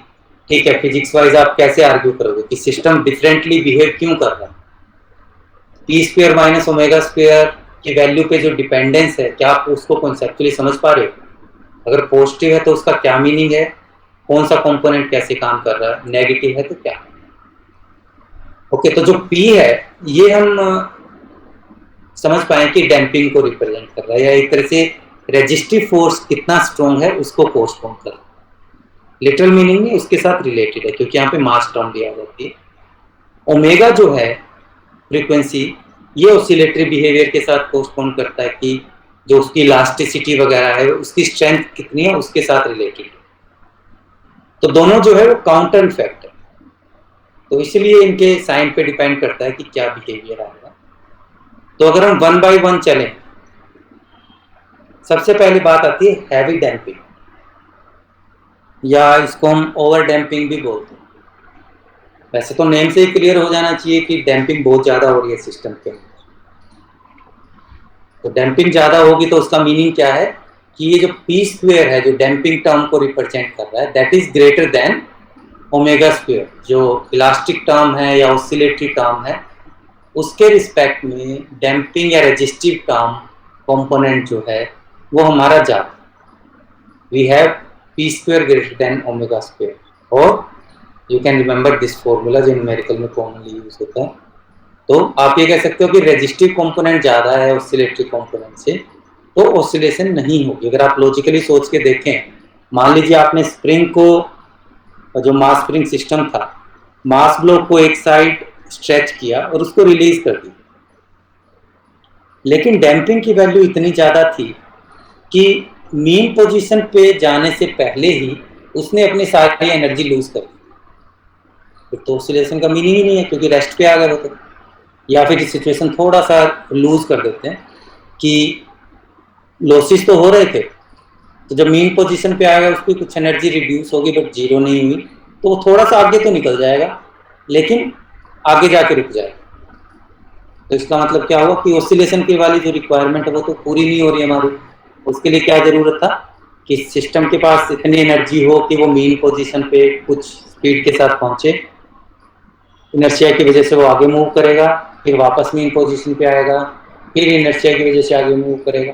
ठीक है, फिजिक्स वाइज आप कैसे आर्ग्यू करोगे कि सिस्टम डिफरेंटली बिहेव क्यों कर रहा है। p² - ω² की वैल्यू पे जो डिपेंडेंस है, क्या आप उसको कॉन्सेप्चुअली समझ पा रहे हो? अगर पॉजिटिव है तो उसका क्या मीनिंग है, कौन सा कंपोनेंट कैसे काम कर रहा है, नेगेटिव है तो क्या। ओके, तो जो p है ये हम समझ पाए कि डैम्पिंग को रिप्रेजेंट कर रहा है, या एक तरह से रेजिस्टिव फोर्स कितना स्ट्रॉन्ग है उसको पोस्टपोन कर रहा है। लिटरल मीनिंग नहीं, उसके साथ रिलेटेड है, क्योंकि यहाँ पे मास टर्म दिया जाती है। ओमेगा जो है फ्रीक्वेंसी, ये ऑसिलेटरी बिहेवियर के साथ पोस्टपोन करता है कि जो उसकी इलास्टिसिटी वगैरह है, उसकी स्ट्रेंथ कितनी है, उसके साथ रिलेटेड। तो दोनों जो है वो काउंटर इफेक्ट है, तो इसलिए इनके साइन पे डिपेंड करता है कि क्या बिहेवियर आएगा। तो अगर हम 1 by 1 चलें, सबसे पहली बात आती है हैवी डैम्पिंग, या इसको हम ओवर डैम्पिंग भी बोलते हैं। वैसे तो नेम से ही क्लियर हो जाना चाहिए कि डैम्पिंग बहुत ज्यादा हो रही है सिस्टम के अंदर। तो डैम्पिंग ज्यादा होगी तो उसका मीनिंग क्या है कि ये जो p² है जो डैम्पिंग टर्म को रिप्रेजेंट कर रहा है, दैट इज ग्रेटर देन ω², जो इलास्टिक टर्म है या ऑसिलेटरी टर्म है, उसके रिस्पेक्ट में डैम्पिंग या रेजिस्टिव टर्म कंपोनेंट जो है वो हमारा ज्यादा। We have p² greater than ω², और you can remember this formula जो न्यूमेरिकल में कॉमनली यूज होता है। तो आप ये कह सकते हो कि रेजिस्टिव कंपोनेंट ज्यादा है ऑसिलेटरी कंपोनेंट से, तो ऑसिलेशन नहीं होगी। अगर आप लॉजिकली सोच के देखें, मान लीजिए आपने स्प्रिंग को, जो मास स्प्रिंग सिस्टम था, मास ब्लॉक को एक साइड स्ट्रेच किया और उसको रिलीज कर दिया, लेकिन डैम्पिंग की वैल्यू इतनी ज्यादा थी कि मीन पोजीशन पे जाने से पहले ही उसने अपनी सारी एनर्जी लूज कर दी। तो ऑसिलेशन का मीनिंग ही नहीं है, क्योंकि रेस्ट पे आ गए होते। या फिर सिचुएशन थोड़ा सा लूज कर देते हैं कि लॉसेस तो हो रहे थे, तो जब मीन पोजीशन पे आएगा उसकी कुछ एनर्जी रिड्यूस होगी बट जीरो नहीं हुई, तो वो थोड़ा सा आगे तो निकल जाएगा लेकिन आगे जाके रुक जाएगा। तो इसका मतलब क्या हुआ कि ऑसिलेशन की वाली जो रिक्वायरमेंट है वो तो पूरी नहीं हो रही हमारी। उसके लिए क्या जरूरत था कि सिस्टम के पास इतनी एनर्जी हो कि वो मीन पोजीशन पे कुछ स्पीड के साथ पहुंचे, इनर्शिया की वजह से वो आगे मूव करेगा, फिर वापस मीन पोजीशन पे आएगा, फिर इनर्शिया की वजह से आगे मूव करेगा।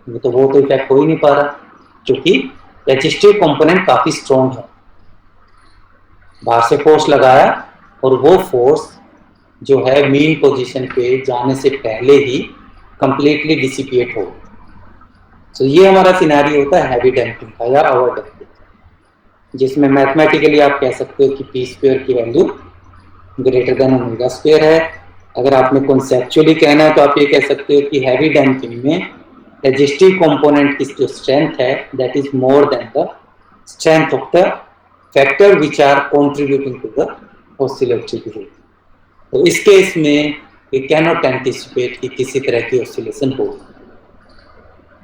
वो तो इफेक्ट हो ही नहीं पा रहा, क्योंकि रेजिस्टिव कंपोनेंट काफी स्ट्रॉन्ग है। बाहर से फोर्स लगाया और वो फोर्स जो है मीन पोजीशन पे जाने से पहले ही कंप्लीटली डिसिपिएट हो। तो ये हमारा सिनेरियो होता है हैवी डैम्पिंग का या ओवर डैम्पिंग, जिसमें मैथमेटिकली आप कह सकते हो कि p² की वैल्यू ग्रेटर देन ω² है। अगर आपने कॉन्सेप्चुअली कहना है तो आप ये कह सकते हो कि हैवी डैम्पिंग में रेजिस्टिव कंपोनेंट की जो स्ट्रेंथ है that is more than the strength of the factor which are contributing to the oscillatory behaviour. तो इस केस में वी कैन नॉट एंटिसिपेट कि किसी तरह की ऑसिलेशन हो।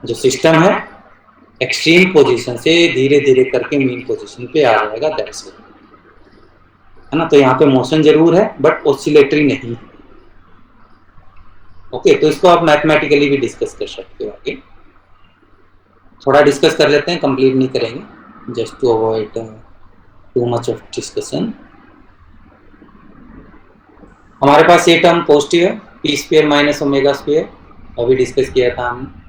जो सिस्टम है एक्सट्रीम पोजीशन से धीरे धीरे करके मीन पोजीशन पे आ जाएगा, दैट्स इट, है ना। तो यहाँ पे मोशन जरूर है बट ऑसिलेटरी नहीं। ओके, तो इसको आप मैथमेटिकली भी डिस्कस कर सकते हो। आगे थोड़ा डिस्कस कर लेते हैं, कंप्लीट नहीं करेंगे, just to avoid too much of discussion. हमारे पास ये टर्म पॉजिटिव है, P square minus omega square, अभी डिस्कस किया था हमने।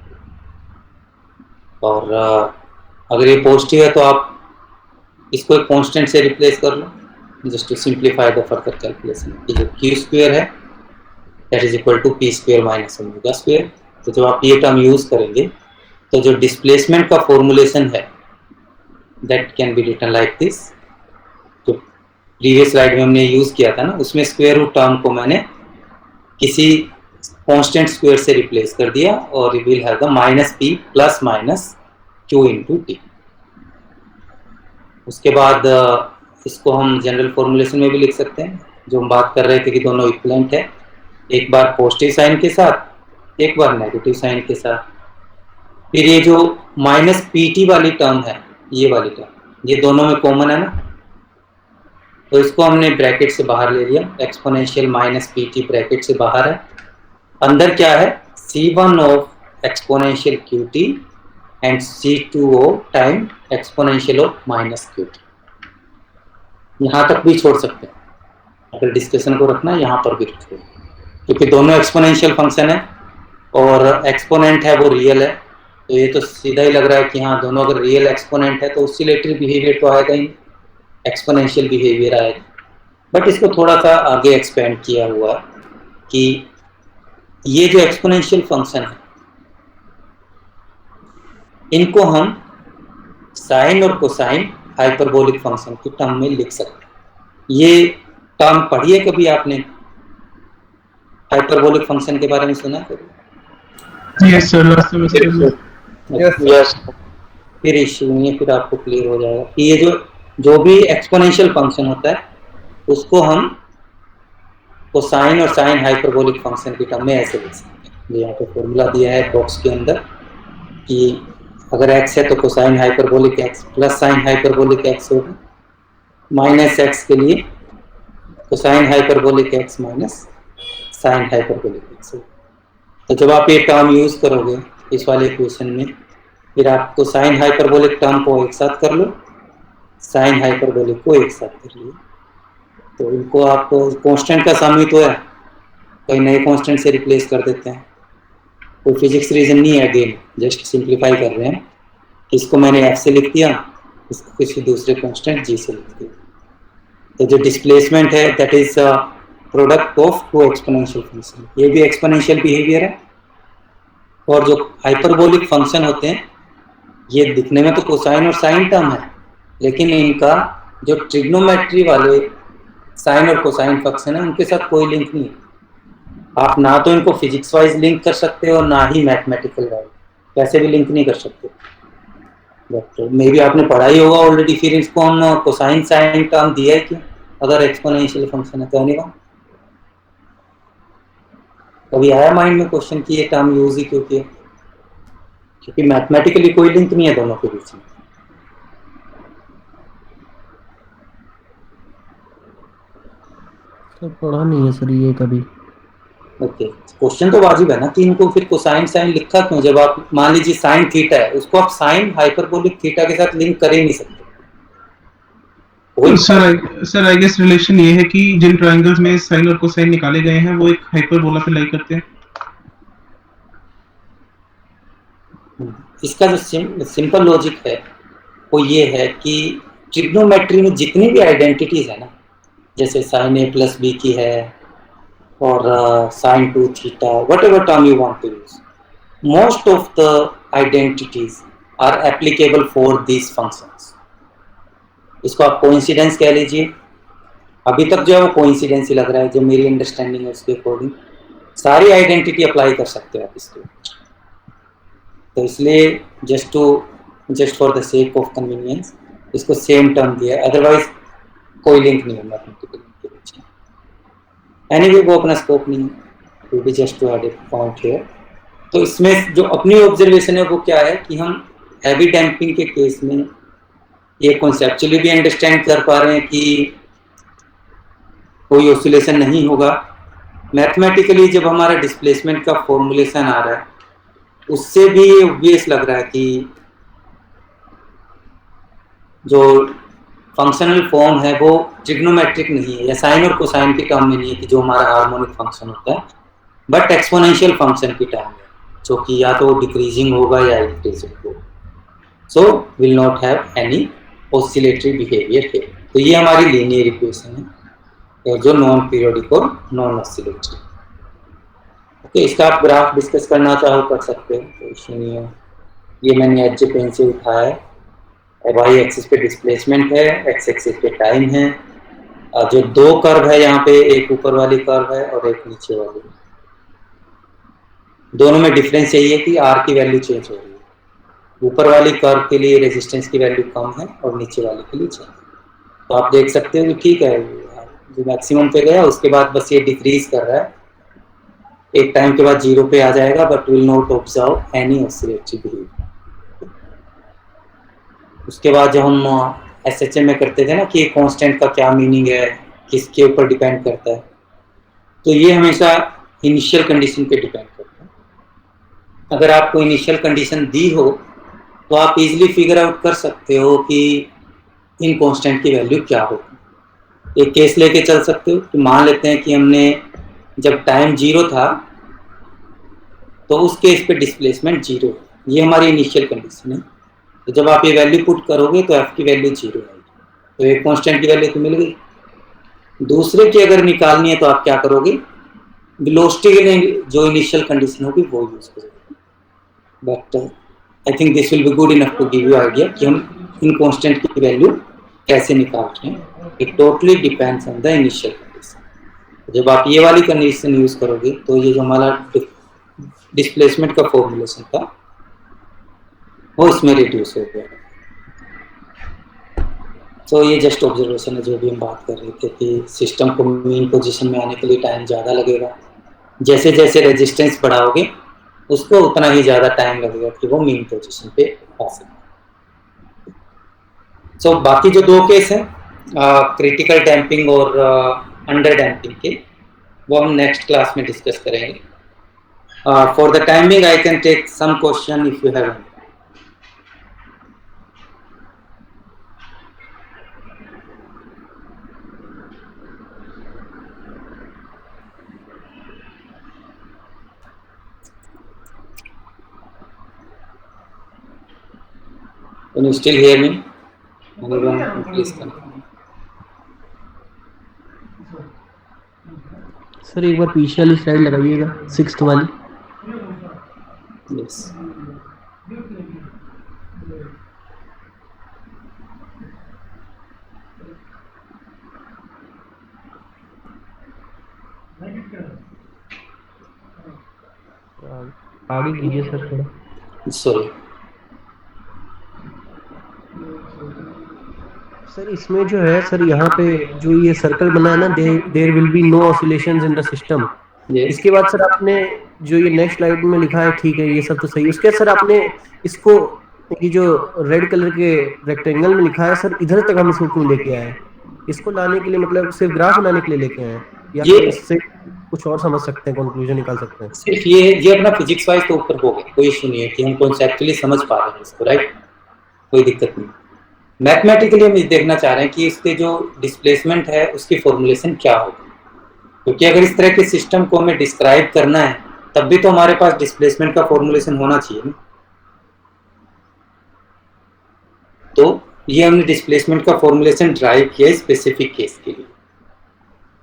और अगर ये पॉजिटिव है तो आप इसको एक कांस्टेंट से रिप्लेस कर लो, just to simplify the further calculation. ये जो क्यू स्क्वायर है that is equal to P square minus omega square. तो जब आप ये टर्म यूज करेंगे तो जो डिस्प्लेसमेंट का फॉर्मुलेशन है that can be written like this. जो प्रीवियस स्लाइड में हमने यूज किया था ना, उसमें स्क्वायर रूट टर्म को मैंने किसी कांस्टेंट स्क्वायर से रिप्लेस कर दिया और we will have the minus P plus minus Q into T. उसके बाद इसको हम जनरल फॉर्मुलेशन में भी लिख सकते हैं, जो हम बात कर रहे थे कि दोनों इक्विवेलेंट है, एक बार पॉजिटिव साइन के साथ एक बार नेगेटिव साइन के साथ। फिर ये जो माइनस पी टी वाली टर्म है, ये वाली टर्म, ये दोनों में कॉमन है ना, तो इसको हमने ब्रैकेट से बाहर ले लिया, exponential minus P T bracket से बाहर है। अंदर क्या है, C1 of exponential Q T and C2O time exponential of minus Q T. यहाँ तक भी छोड़ सकते हैं, अगर डिस्कशन को रखना है यहाँ पर भी रखते हैं, क्योंकि दोनों एक्सपोनेंशियल फंक्शन है और एक्सपोनेंट है वो रियल है। तो ये तो सीधा ही लग रहा है कि हाँ, दोनों अगर रियल एक्सपोनेंट है तो ऑसिलेटरी बिहेवियर तो आएगा ही, एक्सपोनेंशियल बिहेवियर आएगा। बट इसको थोड़ा सा आगे एक्सपेंड किया हुआ है कि ये जो एक्सपोनेंशियल फंक्शन है इनको हम साइन और कोसाइन हाइपरबोलिक फंक्शन की टर्म में लिख सकते हैं। ये टर्म पढ़ी है कभी आपने? हाइपरबोलिक फंक्शन के बारे में सुना है कभी? यस सर, लास्ट सेमेस्टर में। यस। फिर इश्यू नहीं है, फिर आपको क्लियर हो जाएगा कि ये जो भी एक्सपोनेंशियल फंक्शन होता है उसको हम कोसाइन और साइन हाइपरबोलिक फंक्शन की टर्म में ऐसे लिख सकते हैं। यहाँ पे फॉर्मूला दिया है बॉक्स के अंदर कि अगर x है तो cosine hyperbolic x plus sine hyperbolic x होगा, माइनस x के लिए cosine hyperbolic x minus sine hyperbolic x होगा। तो जब आप ये टर्म यूज करोगे इस वाले इक्वेशन में, फिर आप कोसाइन हाइपरबोलिक टर्म को एक साथ कर लो, साइन हाइपरबोलिक को एक साथ कर लियो, तो इनको आप कांस्टेंट का सम ही तो है, कई नए कांस्टेंट से रिप्लेस कर देते हैं। कोई फिजिक्स रीजन नहीं है, अगेन जस्ट सिंप्लीफाई कर रहे हैं। इसको मैंने f से लिख दिया, इसको किसी दूसरे कांस्टेंट g से लिख दिया। तो जो डिस्प्लेसमेंट है that is product of two exponential function, ये भी एक्सपोनेंशियल बिहेवियर है। और जो हाइपरबोलिक फंक्शन होते हैं ये दिखने में तो कोसाइन और साइन टर्म है, लेकिन इनका जो ट्रिग्नोमेट्री वाले साइन और कोसाइन फंक्शन है उनके साथ कोई लिंक नहीं है। आप ना तो इनको फिजिक्स वाइज लिंक कर सकते हो ना ही मैथमेटिकल वाइज, वैसे भी लिंक नहीं कर सकते। बट मे बी आपने पढ़ा ही होगा ऑलरेडी, फिर इसको हम कोसाइन साइन टर्म दिया है कि अगर एक्सपोनेंशियल फंक्शन है तो आने कभी आया माइंड में क्वेश्चन कि ये टर्म यूज ही क्यों किया? क्योंकि मैथमेटिकली कोई लिंक नहीं है दोनों के बीच में। सर पढ़ा नहीं है सर ये कभी। ओके, क्वेश्चन तो वाजिब है ना कि इनको फिर कोसाइन साइन लिखा क्यों? जब आप मान लीजिए साइन थीटा है, उसको आप साइन हाइपरबोलिक थीटा के साथ लिंक कर ही नहीं सकते। सर आई गेस रिलेशन ये है कि जिन ट्रायंगल्स में साइन और कोसाइन निकाले गए हैं वो एक हाइपरबोला पे लाई करते हैं। इसका जो सिंपल लॉजिक है वो ये है कि ट्रिग्नोमेट्री में जितनी भी आइडेंटिटीज है ना, जैसे साइन ए प्लस बी की है और sine 2 theta, whatever term you want to use, most of the identities are applicable for these functions. इसको आप कोइंसिडेंस कह लीजिए, अभी तक जो है वो कोइंसिडेंस ही लग रहा है, जो मेरी अंडरस्टैंडिंग है उसके अकॉर्डिंग सारी आइडेंटिटी अप्लाई कर सकते हो आप इसके। तो इसलिए just for the sake of convenience इसको सेम टर्म दिया है, अदरवाइज कोई लिंक नहीं है मैथमेटिकल के बीच में। एनीवे वो अपना स्कोप नहीं है। will be just to add a point here. तो इसमें जो अपनी ऑब्जर्वेशन है वो क्या है कि हम हैवी डैम्पिंग के केस में ये कॉन्सेप्चुअली भी अंडरस्टैंड कर पा रहे हैं कि कोई ऑसिलेशन नहीं होगा। मैथमेटिकली जब हमारा डिस्प्लेसमेंट का फॉर्मुलेशन आ रहा है उससे भी ये ऑब्वियस लग रहा है कि जो फंक्शनल फॉर्म है वो ट्रिग्नोमेट्रिक नहीं है या साइन और कोसाइन की टर्म में नहीं है कि जो हमारा हार्मोनिक फंक्शन होता है, बट एक्सपोनेंशियल फंक्शन की टर्म में, जो कि या तो डिक्रीजिंग होगा या इंक्रीजिंग होगा। So will not have any oscillatory behaviour है। तो ये हमारी लीनियर इक्वेशन है जो नॉन पीरियोडिक और नॉन ऑसिलेटरी। ओके, इसका आप ग्राफ डिस्कस करना चाहो कर सकते हो, तो इशू नहीं है। ये मैंने एच पेन से उठाया है। वाई एक्सिस पे डिस्प्लेसमेंट है, एक्स एक्सिस पे टाइम है। जो दो कर्व है यहाँ पे, एक ऊपर वाली कर्व है और एक नीचे वाली। दोनों में डिफरेंस यही है कि आर की वैल्यू चेंज हो रही है। ऊपर वाली कर्व के लिए रेजिस्टेंस की वैल्यू कम है और नीचे वाली के लिए चेंज। तो आप देख सकते हो कि ठीक है, जो मैक्सिमम पे गया उसके बाद बस ये डिक्रीज कर रहा है, एक टाइम के बाद 0 पे आ जाएगा, but will not observe any oscillatory behaviour. उसके बाद जब हम एसएचएम में करते थे ना कि कांस्टेंट का क्या मीनिंग है, किसके ऊपर डिपेंड करता है, तो ये हमेशा इनिशियल कंडीशन पे डिपेंड करता है। अगर आपको इनिशियल कंडीशन दी हो तो आप इजीली फिगर आउट कर सकते हो कि इन कांस्टेंट की वैल्यू क्या होगी। एक केस लेके चल सकते हो कि मान लेते हैं कि हमने जब टाइम 0 था तो उस केस पे डिस्प्लेसमेंट 0 है। ये हमारी इनिशियल कंडीशन है। तो जब आप ये वैल्यू पुट करोगे तो एफ की वैल्यू 0 आएगी, तो एक कांस्टेंट की वैल्यू तो मिल गई। दूसरे की अगर निकालनी है तो आप क्या करोगे, वेलोसिटी के लिए जो इनिशियल कंडीशन होगी वो यूज करोगे। But I think this will be good enough to give you idea कि हम इन कांस्टेंट की वैल्यू कैसे निकाल रहे हैं। It totally depends on the initial condition. जब आप ये वाली कंडीशन यूज करोगे तो ये जो हमारा डिस्प्लेसमेंट का फॉर्मूलेशन था वो इसमें रिड्यूस हो गया। तो ये जस्ट ऑब्जर्वेशन है जो भी हम बात कर रहे थे कि सिस्टम को मीन पोजीशन में आने के लिए टाइम ज़्यादा लगेगा। जैसे जैसे रेजिस्टेंस बढ़ाओगे उसको उतना ही ज़्यादा टाइम लगेगा कि वो मीन पोजीशन पे आ सके। सो बाकी जो दो केस हैं क्रिटिकल डैम्पिंग और अंडर डैम्पिंग के, वो हम नेक्स्ट क्लास में डिस्कस करेंगे। For the timing I can take some question if you have. Can you still hear me? Anyone, please confirm. Sir एक बार पीछे वाली स्लाइड लगाइएगा, 6th वाली। Yes. आगे कीजिए सर थोड़ा। Sorry. सर इसमें जो है सर, यहाँ पे जो ये सर्कल बना है ना, there will be no oscillations in the system. Yes. इसके बाद सर आपने जो ये नेक्स्ट स्लाइड में लिखा है, ठीक है ये सब तो सही है। उसके बाद सर आपने इसको, ये जो रेड कलर के रेक्टेंगल में लिखा है सर, इधर तक हम इसको क्यों लेके आए? इसको लाने के लिए मतलब सिर्फ ग्राफ बनाने के लिए लेके आए, या ये- फिर इससे कुछ और समझ सकते हैं, कंक्लूजन निकाल सकते हैं? सिर्फ ये अपना फिजिक्स वाइज तो ऊपर हो गया, कोई इशू नहीं है कि हम कॉन्सेप्चुअली समझ पा रहे हैं इसको, राइट, कोई दिक्कत नहीं। मैथमेटिकली हम ये देखना चाह रहे हैं कि इसके जो डिस्प्लेसमेंट है उसकी फॉर्मुलेशन क्या होगी, क्योंकि अगर इस तरह के सिस्टम को हमें डिस्क्राइब करना है तब भी तो हमारे पास डिस्प्लेसमेंट का फॉर्मुलेशन होना चाहिए ना। तो ये हमने डिस्प्लेसमेंट का फॉर्मुलेशन ड्राइव किया स्पेसिफिक केस के लिए।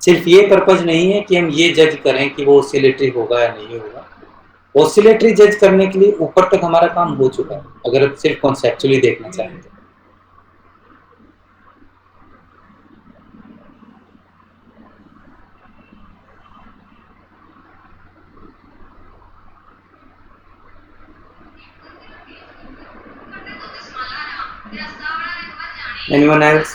सिर्फ ये पर्पज नहीं है कि हम ये जज करें कि वो ऑसिलेटरी होगा या नहीं होगा। ऑसिलेटरी जज करने के लिए ऊपर तक हमारा काम हो चुका है, अगर आप सिर्फ कॉन्सेप्चुअली देखना चाहें तो। Anyone else?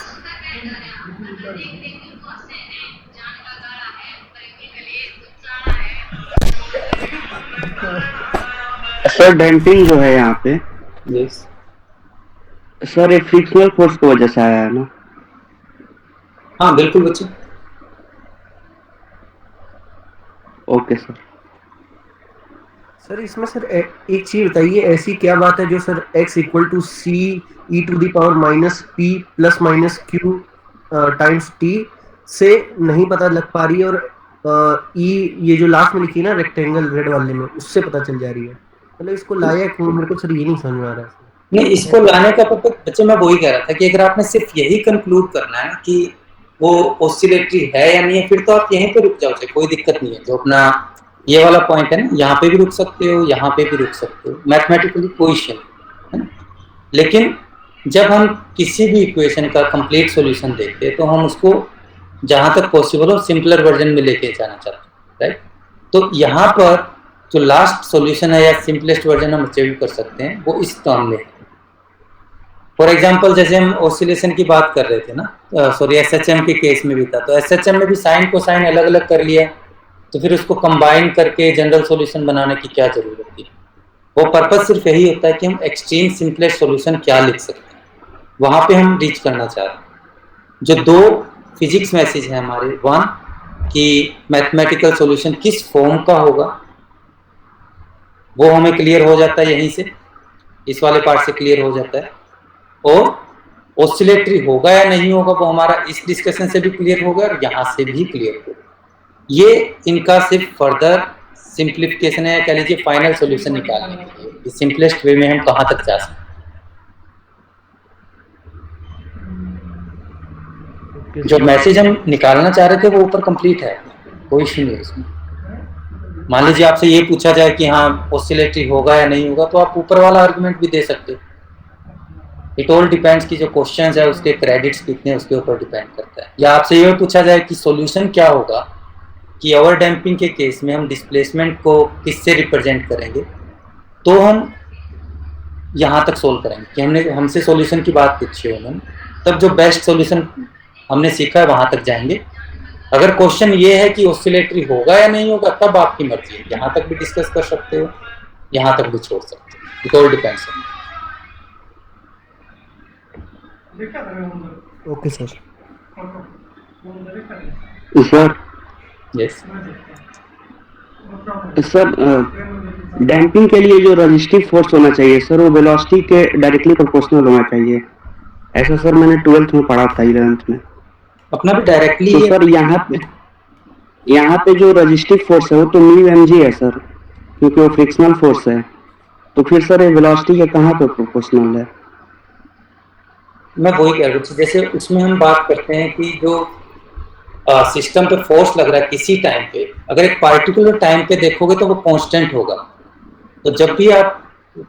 सर डैम्पिंग जो है यहाँ पे, यस सर ये फ्रिक्शनल फोर्स की वजह से आया है ना? हाँ बिल्कुल बच्चे। Okay sir. सर इसमें सर एक चीज बताइए, ऐसी क्या बात है जो sir x equal to C E to the power minus P plus minus Q times T से नहीं पता लग पा रही है, और ई ये जो लास्ट में लिखी है ना रेक्टेंगल रेड वाले में, उससे पता चल जा रही है। मतलब इसको लाया क्यों, मेरे को सर ये नहीं समझ में आ रहा है। नहीं, इसको लाने का पर्पज बच्चे मैं वही कह रहा था कि अगर आपने सिर्फ यही कंक्लूड करना है ना कि वो ऑसिलेटरी है या नहीं है, फिर तो आप यहीं पे रुक जाओ, कोई दिक्कत नहीं है। जो अपना ये वाला पॉइंट है ना, यहाँ पे भी रुक सकते हो, यहाँ पे भी रुक सकते हो, मैथमेटिकली कोई इश्यू है ना। लेकिन जब हम किसी भी इक्वेशन का कंप्लीट सॉल्यूशन देखते हैं तो हम उसको जहाँ तक पॉसिबल हो सिंपलर वर्जन में लेके जाना चाहते हैं, राइट। तो यहाँ पर जो लास्ट सॉल्यूशन है या सिंपलेस्ट वर्जन हम अचीव कर सकते हैं वो इस टर्म में है। फॉर एग्जाम्पल जैसे हम ऑसिलेशन की बात कर रहे थे ना, सॉरी एसएचएम के केस में भी था, तो एसएचएम में भी साइन को साइन अलग अलग कर लिया, तो फिर उसको कंबाइन करके जनरल सॉल्यूशन बनाने की क्या जरूरत थी। वो पर्पस सिर्फ यही होता है कि हम एक्सट्रीम सिंपलेस्ट सॉल्यूशन क्या लिख सकते हैं, वहां पे हम रीच करना चाह रहे हैं। जो दो फिजिक्स मैसेज है हमारे, वन कि मैथमेटिकल सॉल्यूशन किस फॉर्म का होगा वो हमें क्लियर हो जाता है यहीं से, इस वाले पार्ट से क्लियर हो जाता है, और ऑसिलेटरी होगा या नहीं होगा वो हमारा इस डिस्कशन से भी क्लियर होगा और यहाँ से भी क्लियर होगा। ये इनका सिर्फ फर्दर सिंप्लीफिकेशन है, कह लीजिए फाइनल सॉल्यूशन निकालने के लिए, इस सिंपलेस्ट वे में हम कहाँ तक जा सकते हैं। जो मैसेज हम निकालना चाह रहे थे वो ऊपर कंप्लीट है, कोई इश्यू नहीं है इसमें। मान लीजिए आपसे ये पूछा जाए कि हाँ ऑसिलेटरी होगा या नहीं होगा, तो आप ऊपर वाला आर्गुमेंट भी दे सकते हो। इट ऑल डिपेंड्स कि जो क्वेश्चंस है उसके क्रेडिट्स कितने हैं उसके ऊपर डिपेंड करता है। या आपसे ये पूछा जाए कि सॉल्यूशन क्या होगा कि ओवर डैम्पिंग के केस में हम डिस्प्लेसमेंट को किससे रिप्रेजेंट करेंगे, तो हम यहाँ तक सोल्व करेंगे कि हमसे सॉल्यूशन की बात पूछी है उन्होंने, तब जो बेस्ट सॉल्यूशन हमने सीखा है वहां तक जाएंगे। अगर क्वेश्चन ये है कि ऑसिलेटरी होगा या नहीं होगा, तब आपकी मर्जी है, यहाँ तक भी डिस्कस कर सकते हो, यहाँ तक भी छोड़ सकते हो, it all depends. Okay sir. Sir yes sir damping के लिए जो रजिस्टिव फोर्स होना चाहिए सर, वो वेलोसिटी के डायरेक्टली प्रोपोर्शनल होना चाहिए, ऐसा सर मैंने 12th में पढ़ा था, 11th में। अपना भी डायरेक्टली तो सर यहाँ पे जो रजिस्टिव फोर्स है वो तो म्यू mg है सर, क्योंकि वो फ्रिक्शनल फोर्स है, तो फिर सर ये वेलोसिटी के कहाँ पे प्रोपोर्शनल है? मैं वही कह रहा हूँ, जैसे उसमें हम बात करते हैं कि जो सिस्टम पे फोर्स लग रहा है किसी टाइम पे, अगर एक पार्टिकुलर टाइम पे देखोगे तो वो कांस्टेंट होगा। तो जब भी आप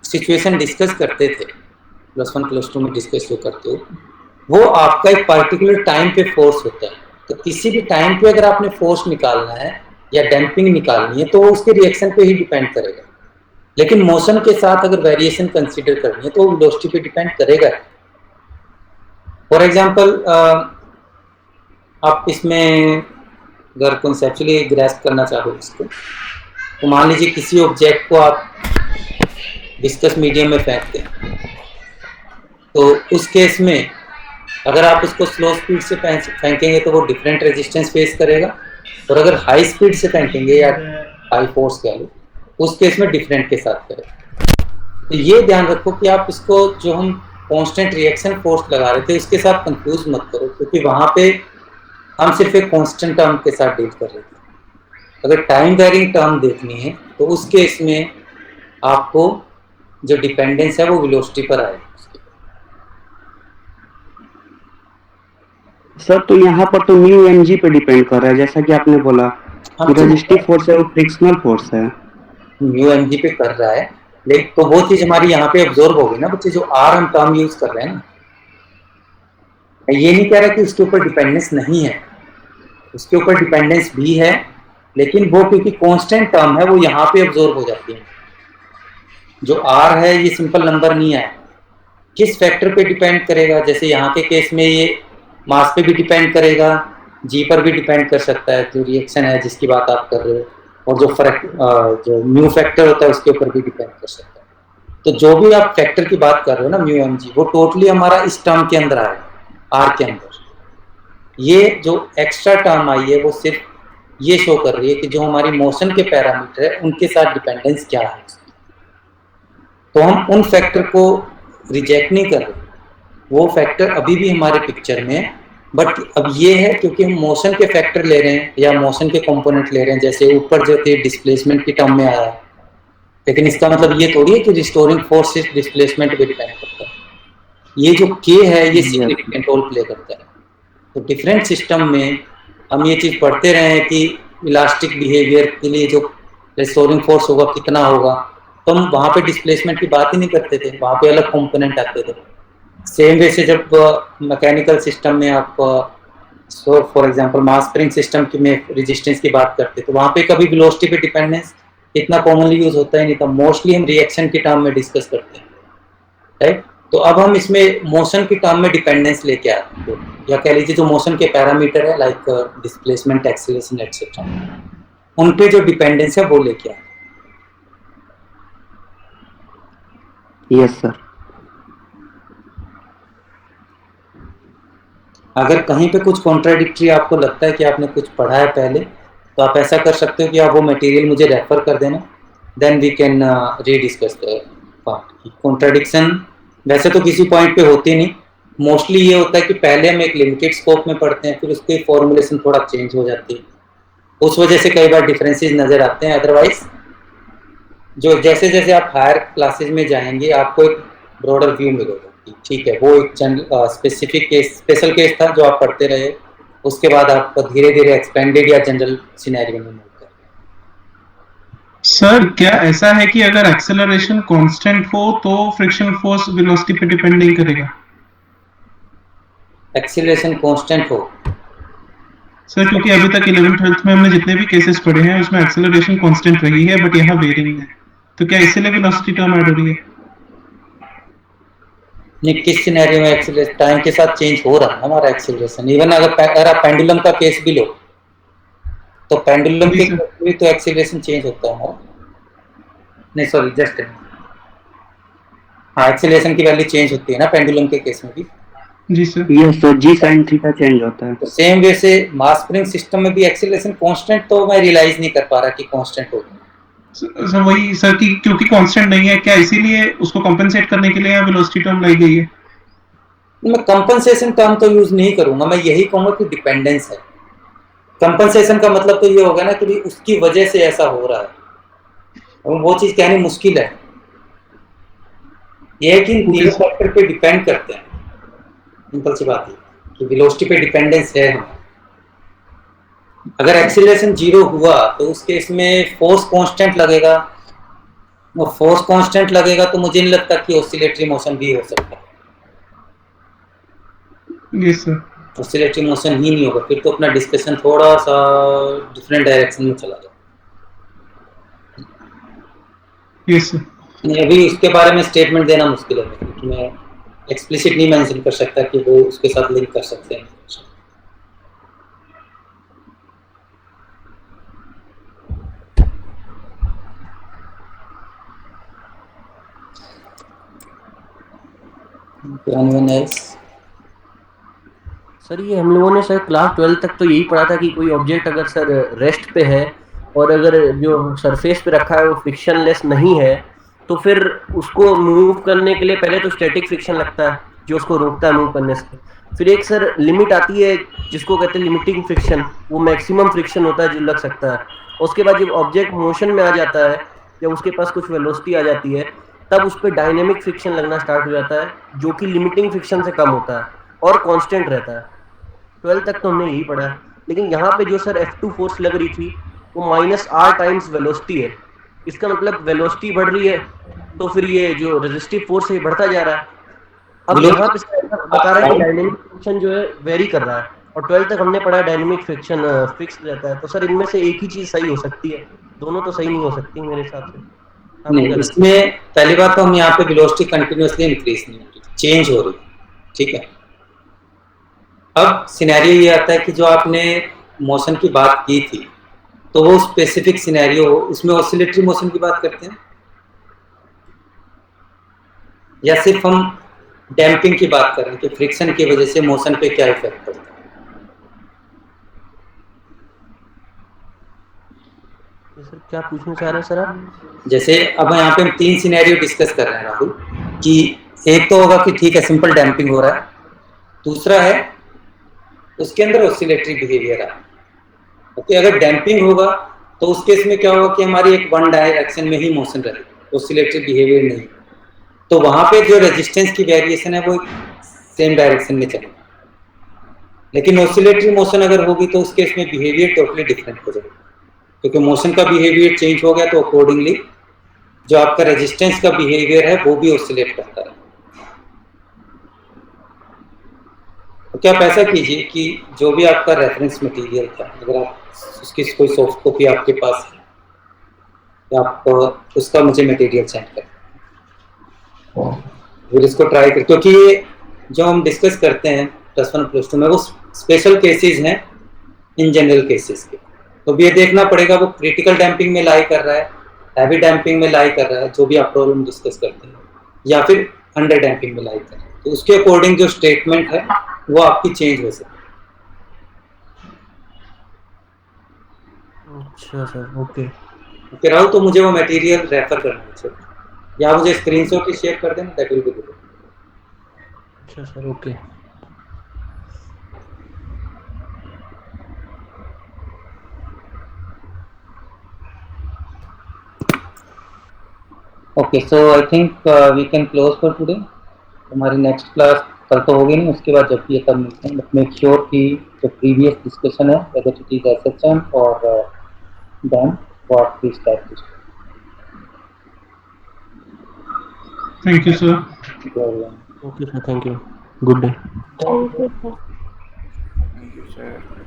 सिचुएशन डिस्कस करते थे +1 +2 में डिस्कस जो करते हो, वो आपका एक पार्टिकुलर टाइम पे फोर्स होता है। तो किसी भी टाइम पे अगर आपने फोर्स निकालना है या डैम्पिंग निकालनी है तो वो उसके रिएक्शन पे ही डिपेंड करेगा। लेकिन मोशन के साथ अगर वेरिएशन कंसीडर करनी है तो वो वेलोसिटी पे डिपेंड करेगा। फॉर एग्जाम्पल आप इसमें अगर कॉन्सेप्चुअली ग्रैस्प करना चाहो इसको, तो मान लीजिए किसी ऑब्जेक्ट को आप डिस्कस मीडियम में फेंकते हैं, तो उस केस में अगर आप उसको स्लो स्पीड से फेंकेंगे तो वो डिफरेंट रेजिस्टेंस फेस करेगा, और अगर हाई स्पीड से फेंकेंगे या हाई फोर्स कह लो, उस केस में डिफरेंट के साथ करेगा। तो ये ध्यान रखो कि आप इसको जो हम कांस्टेंट रिएक्शन फोर्स लगा रहे थे उसके साथ कंफ्यूज मत करो, क्योंकि वहां पे हम सिर्फ एक कांस्टेंट टर्म के साथ डील कर रहे थे। अगर टाइम वेरिंग टर्म देखनी है तो उस केस में आपको जो डिपेंडेंस है वो वेलोसिटी पर आएगा। सर तो यहाँ पर तो म्यू mg पे डिपेंड कर रहा है, जैसा कि आपने बोला रजिस्टिव फोर्स है वो फ्रिक्शनल फोर्स है, म्यू mg पे कर रहा है, लेकिन तो वो चीज हमारी यहाँ पे ऑब्जॉर्व होगी ना बच्चे, जो आर हम टर्म यूज कर रहे हैं ना। ये नहीं कह रहा कि उसके ऊपर डिपेंडेंस नहीं है, उसके ऊपर डिपेंडेंस भी है, लेकिन वो क्योंकि कांस्टेंट टर्म है वो यहाँ पे ऑब्जॉर्व हो जाती है। जो आर है ये सिंपल नंबर नहीं है, किस फैक्टर पे डिपेंड करेगा, जैसे यहाँ के केस में ये मास पे भी डिपेंड करेगा, जी पर भी डिपेंड कर सकता है, जो रिएक्शन है जिसकी बात आप कर रहे हो, और जो म्यू फैक्टर होता है उसके ऊपर भी डिपेंड कर सकता है। तो जो भी आप फैक्टर की बात कर रहे हो ना म्यू एम जी, वो टोटली हमारा इस टर्म के अंदर आएगा, आर के अंदर। ये जो एक्स्ट्रा टर्म आई है वो सिर्फ ये शो कर रही है कि जो हमारी मोशन के पैरामीटर है उनके साथ डिपेंडेंस क्या है। तो हम उन फैक्टर को रिजेक्ट नहीं कर रहे, वो फैक्टर अभी भी हमारे पिक्चर में है, बट अब ये है क्योंकि हम मोशन के फैक्टर ले रहे हैं या मोशन के कंपोनेंट ले रहे हैं, जैसे ऊपर जो थे डिस्प्लेसमेंट की टर्म में आया है, लेकिन इसका मतलब ये थोड़ी है कि रिस्टोरिंग फोर्स सिर्फ डिस्प्लेसमेंट पे डिपेंड करता है। ये जो के है ये सिग्निफिकेंट रोल प्ले करता है। तो डिफरेंट सिस्टम में हम ये चीज़ पढ़ते रहे हैं कि इलास्टिक बिहेवियर के लिए जो रिस्टोरिंग फोर्स होगा कितना होगा, तो हम वहाँ पे डिस्प्लेसमेंट की बात ही नहीं करते थे, वहाँ पे अलग कंपोनेंट आते थे। सेम वे से जब मैकेनिकल सिस्टम में आप for example mass spring system की में रेजिस्टेंस की बात करते तो वहाँ पे कभी वेलोसिटी पे डिपेंडेंस इतना कॉमनली यूज होता ही नहीं था, मोस्टली हम रिएक्शन की टर्म में डिस्कस करते हैं, राइट। तो अब हम इसमें मोशन की टर्म में डिपेंडेंस लेके आते हैं, या कह लीजिए जो मोशन के पैरामीटर है लाइक डिस्प्लेसमेंट, एक्सीलरेशन एटसेट्रा, उन पे जो डिपेंडेंस है वो लेके आते हैं। Yes sir. अगर कहीं पे कुछ कॉन्ट्राडिक्टरी आपको लगता है कि आपने कुछ पढ़ा है पहले, तो आप ऐसा कर सकते हो कि आप वो मटेरियल मुझे रेफर कर देना, then we can rediscuss the part. Contradiction वैसे तो किसी पॉइंट पे होती नहीं, मोस्टली ये होता है कि पहले हम एक लिमिटेड स्कोप में पढ़ते हैं, फिर उसकी फॉर्मुलेशन थोड़ा चेंज हो जाती है, उस वजह से कई बार डिफरेंसेस नज़र आते हैं। अदरवाइज जो जैसे जैसे आप हायर क्लासेज में जाएंगे आपको एक ब्रॉडर व्यू मिलेगा कि ठीक है वो एक स्पेसिफिक केस, स्पेशल केस था जो आप पढ़ते रहे, उसके बाद आप धीरे धीरे एक्सपेंडेड या जनरल सिनेरियो में मूव करें। सर क्या ऐसा है कि अगर एक्सेलरेशन कांस्टेंट हो तो फ्रिक्शन फोर्स वेलोसिटी पे डिपेंड नहीं करेगा? एक्सीलरेशन कांस्टेंट हो सर क्योंकि अभी तक 11th 12th में हमने जितने भी केसेस पढ़े हैं उसमें एक्सेलरेशन कांस्टेंट रही है, बट यहाँ वेरिंग है, तो क्या इसीलिए वेलोसिटी टर्म ऐड हो रही है? नहीं, किस सिनेरियो में एक्सीलरेशन टाइम के साथ चेंज हो रहा है हमारा एक्सीलरेशन। इवन अगर आप पेंडुलम का केस भी लो तो पेंडुलम के केस में तो एक्सीलरेशन चेंज होता है हमारा, नहीं सॉरी जस्ट हाँ एक्सीलरेशन की वैल्यू चेंज होती है ना पेंडुलम के केस में भी। जी सर। यस सर, जी साइन थीटा चेंज होता है। तो सेम वे से मास स्प्रिंग सिस्टम में भी एक्सीलरेशन कांस्टेंट तो मैं रियलाइज नहीं कर पा रहा कि कांस्टेंट होगा। सर वही सर कि क्योंकि कांस्टेंट नहीं है, क्या इसीलिए उसको कंपेंसेट करने के लिए यहाँ वेलोसिटी टर्म लाई गई है? मैं कंपनसेशन टर्म तो यूज नहीं करूंगा, मैं यही कहूंगा कि डिपेंडेंस है। कंपनसेशन का मतलब तो ये होगा ना कि उसकी वजह से ऐसा हो रहा है, और वो चीज कहनी मुश्किल है। ये है कि तीनों फैक्टर पे डिपेंड करते हैं, सिंपल सी बात है कि वेलोसिटी पे डिपेंडेंस है हमें। अगर एक्सीलरेशन 0 हुआ तो उस केस में फोर्स कांस्टेंट लगेगा, और फोर्स कांस्टेंट लगेगा तो मुझे नहीं लगता कि ऑसिलेटरी मोशन भी हो सकता है। Yes sir. ऑसिलेटरी मोशन ही नहीं होगा, फिर तो अपना डिस्कशन थोड़ा सा डिफरेंट डायरेक्शन में चला जाए। Yes sir. अभी उसके बारे में स्टेटमेंट देना मुश्किल है, क्योंकि मैं एक्सप्लिसिट नहीं मेंशन कर सकता कि वो उसके साथ लिंक कर सकते हैं। anyone else? सर ये हम लोगों ने सर क्लास 12 तक तो यही पढ़ा था कि कोई ऑब्जेक्ट अगर सर रेस्ट पे है और अगर जो सरफेस पे रखा है वो फ्रिक्शनलेस नहीं है तो फिर उसको मूव करने के लिए पहले तो स्टैटिक फ्रिक्शन लगता है जो उसको रोकता है मूव करने से। फिर एक सर लिमिट आती है जिसको कहते हैं लिमिटिंग फ्रिक्शन, वो मैक्सिमम फ्रिक्शन होता है जो लग सकता है। उसके बाद जब ऑब्जेक्ट मोशन में आ जाता है, जब उसके पास कुछ वेलोसिटी आ जाती है, तब उस पर डायनेमिक फ्रिक्शन लगना स्टार्ट हो जाता है जो कि लिमिटिंग फ्रिक्शन से कम होता है और कांस्टेंट रहता है। 12 तक तो हमने यही पढ़ा, लेकिन यहाँ पे जो सर F2 फोर्स लग रही थी वो -r टाइम्स वेलोसिटी है। इसका मतलब वेलोसिटी बढ़ रही है तो फिर ये जो रेजिस्टिव फोर्स है बढ़ता जा रहा है। अब यहाँ पे बता रहा है कि डायनेमिक फ्रिक्शन जो है वेरी कर रहा है, और 12 तक हमने पढ़ा डायनेमिक फ्रिक्शन फिक्स रहता है। तो सर इनमें से एक ही चीज सही हो सकती है, दोनों तो सही नहीं हो सकती मेरे हिसाब से। नहीं, इसमें पहली बात तो हम यहाँ पे वेलोसिटी कंटिन्यूअसली इंक्रीज नहीं हो रही, चेंज हो रही, ठीक है। अब सिनेरियो ये आता है कि जो आपने मोशन की बात की थी तो वो स्पेसिफिक सिनेरियो, उसमें ऑसिलेटरी मोशन की बात करते हैं। या सिर्फ हम डैम्पिंग की बात करें कि फ्रिक्शन की वजह से मोशन पे क्या इफेक्ट पड़ता है? सर क्या पूछना चाह रहे हैं सर आप? जैसे अब यहाँ पे हम 3 सिनेरियो डिस्कस कर रहे हैं राहुल, कि एक तो होगा कि ठीक है सिंपल डैम्पिंग हो रहा है, दूसरा है उसके अंदर ऑसिलेटरी बिहेवियर है। ओके, अगर डैम्पिंग होगा तो उस केस में क्या होगा कि हमारी एक वन डायरेक्शन में ही मोशन रहे, ऑसिलेटरी बिहेवियर नहीं, तो वहां पे जो रेजिस्टेंस की वेरिएशन है वो सेम डायरेक्शन में चलेगी। लेकिन ऑसिलेटरी मोशन अगर होगी तो उस केस में बिहेवियर टोटली डिफरेंट हो जाएगा, क्योंकि मोशन का बिहेवियर चेंज हो गया तो अकॉर्डिंगली जो आपका रेजिस्टेंस का बिहेवियर है वो भी ऑसिलेट करता है। तो क्या आप ऐसा कीजिए कि जो भी आपका रेफरेंस मटेरियल था, अगर आप उसकी कोई सॉफ्ट कॉपी आपके पास है, तो आप उसका मुझे मटेरियल सेंड करें, फिर इसको ट्राई करें, क्योंकि ये जो हम डिस्कस करते हैं +1 +2 में वो स्पेशल केसेस हैं इन जनरल केसेस के। तो भी ये देखना पड़ेगा वो क्रिटिकल डैम्पिंग में लाई कर रहा है, हैवी डैम्पिंग में लाई कर रहा है, जो भी आप प्रॉब्लम डिस्कस करते हैं, या फिर अंडर डैम्पिंग में लाई कर रहा है, तो उसके अकॉर्डिंग जो स्टेटमेंट है वो आपकी चेंज हो सकती है। अच्छा सर, ओके। ओके राहुल, तो मुझे वो मटेरियल रेफर करना चाहिए, या मुझे स्क्रीनशॉट ही शेयर कर देना, दैट विल बी गुड। अच्छा sir, okay. Okay, so I think we can close for today. हमारी नेक्स्ट क्लास कल तो होगी नहीं, उसके बाद जब भी ये कल मिलते हैं, बट मेक श्योर कि जो प्रीवियस डिस्कशन है वेदर इट इज एसएचएम और डैम वो आपकी establish. Thank you sir. Okay sir, thank you, good day. Thank you, sir. Thank you, sir.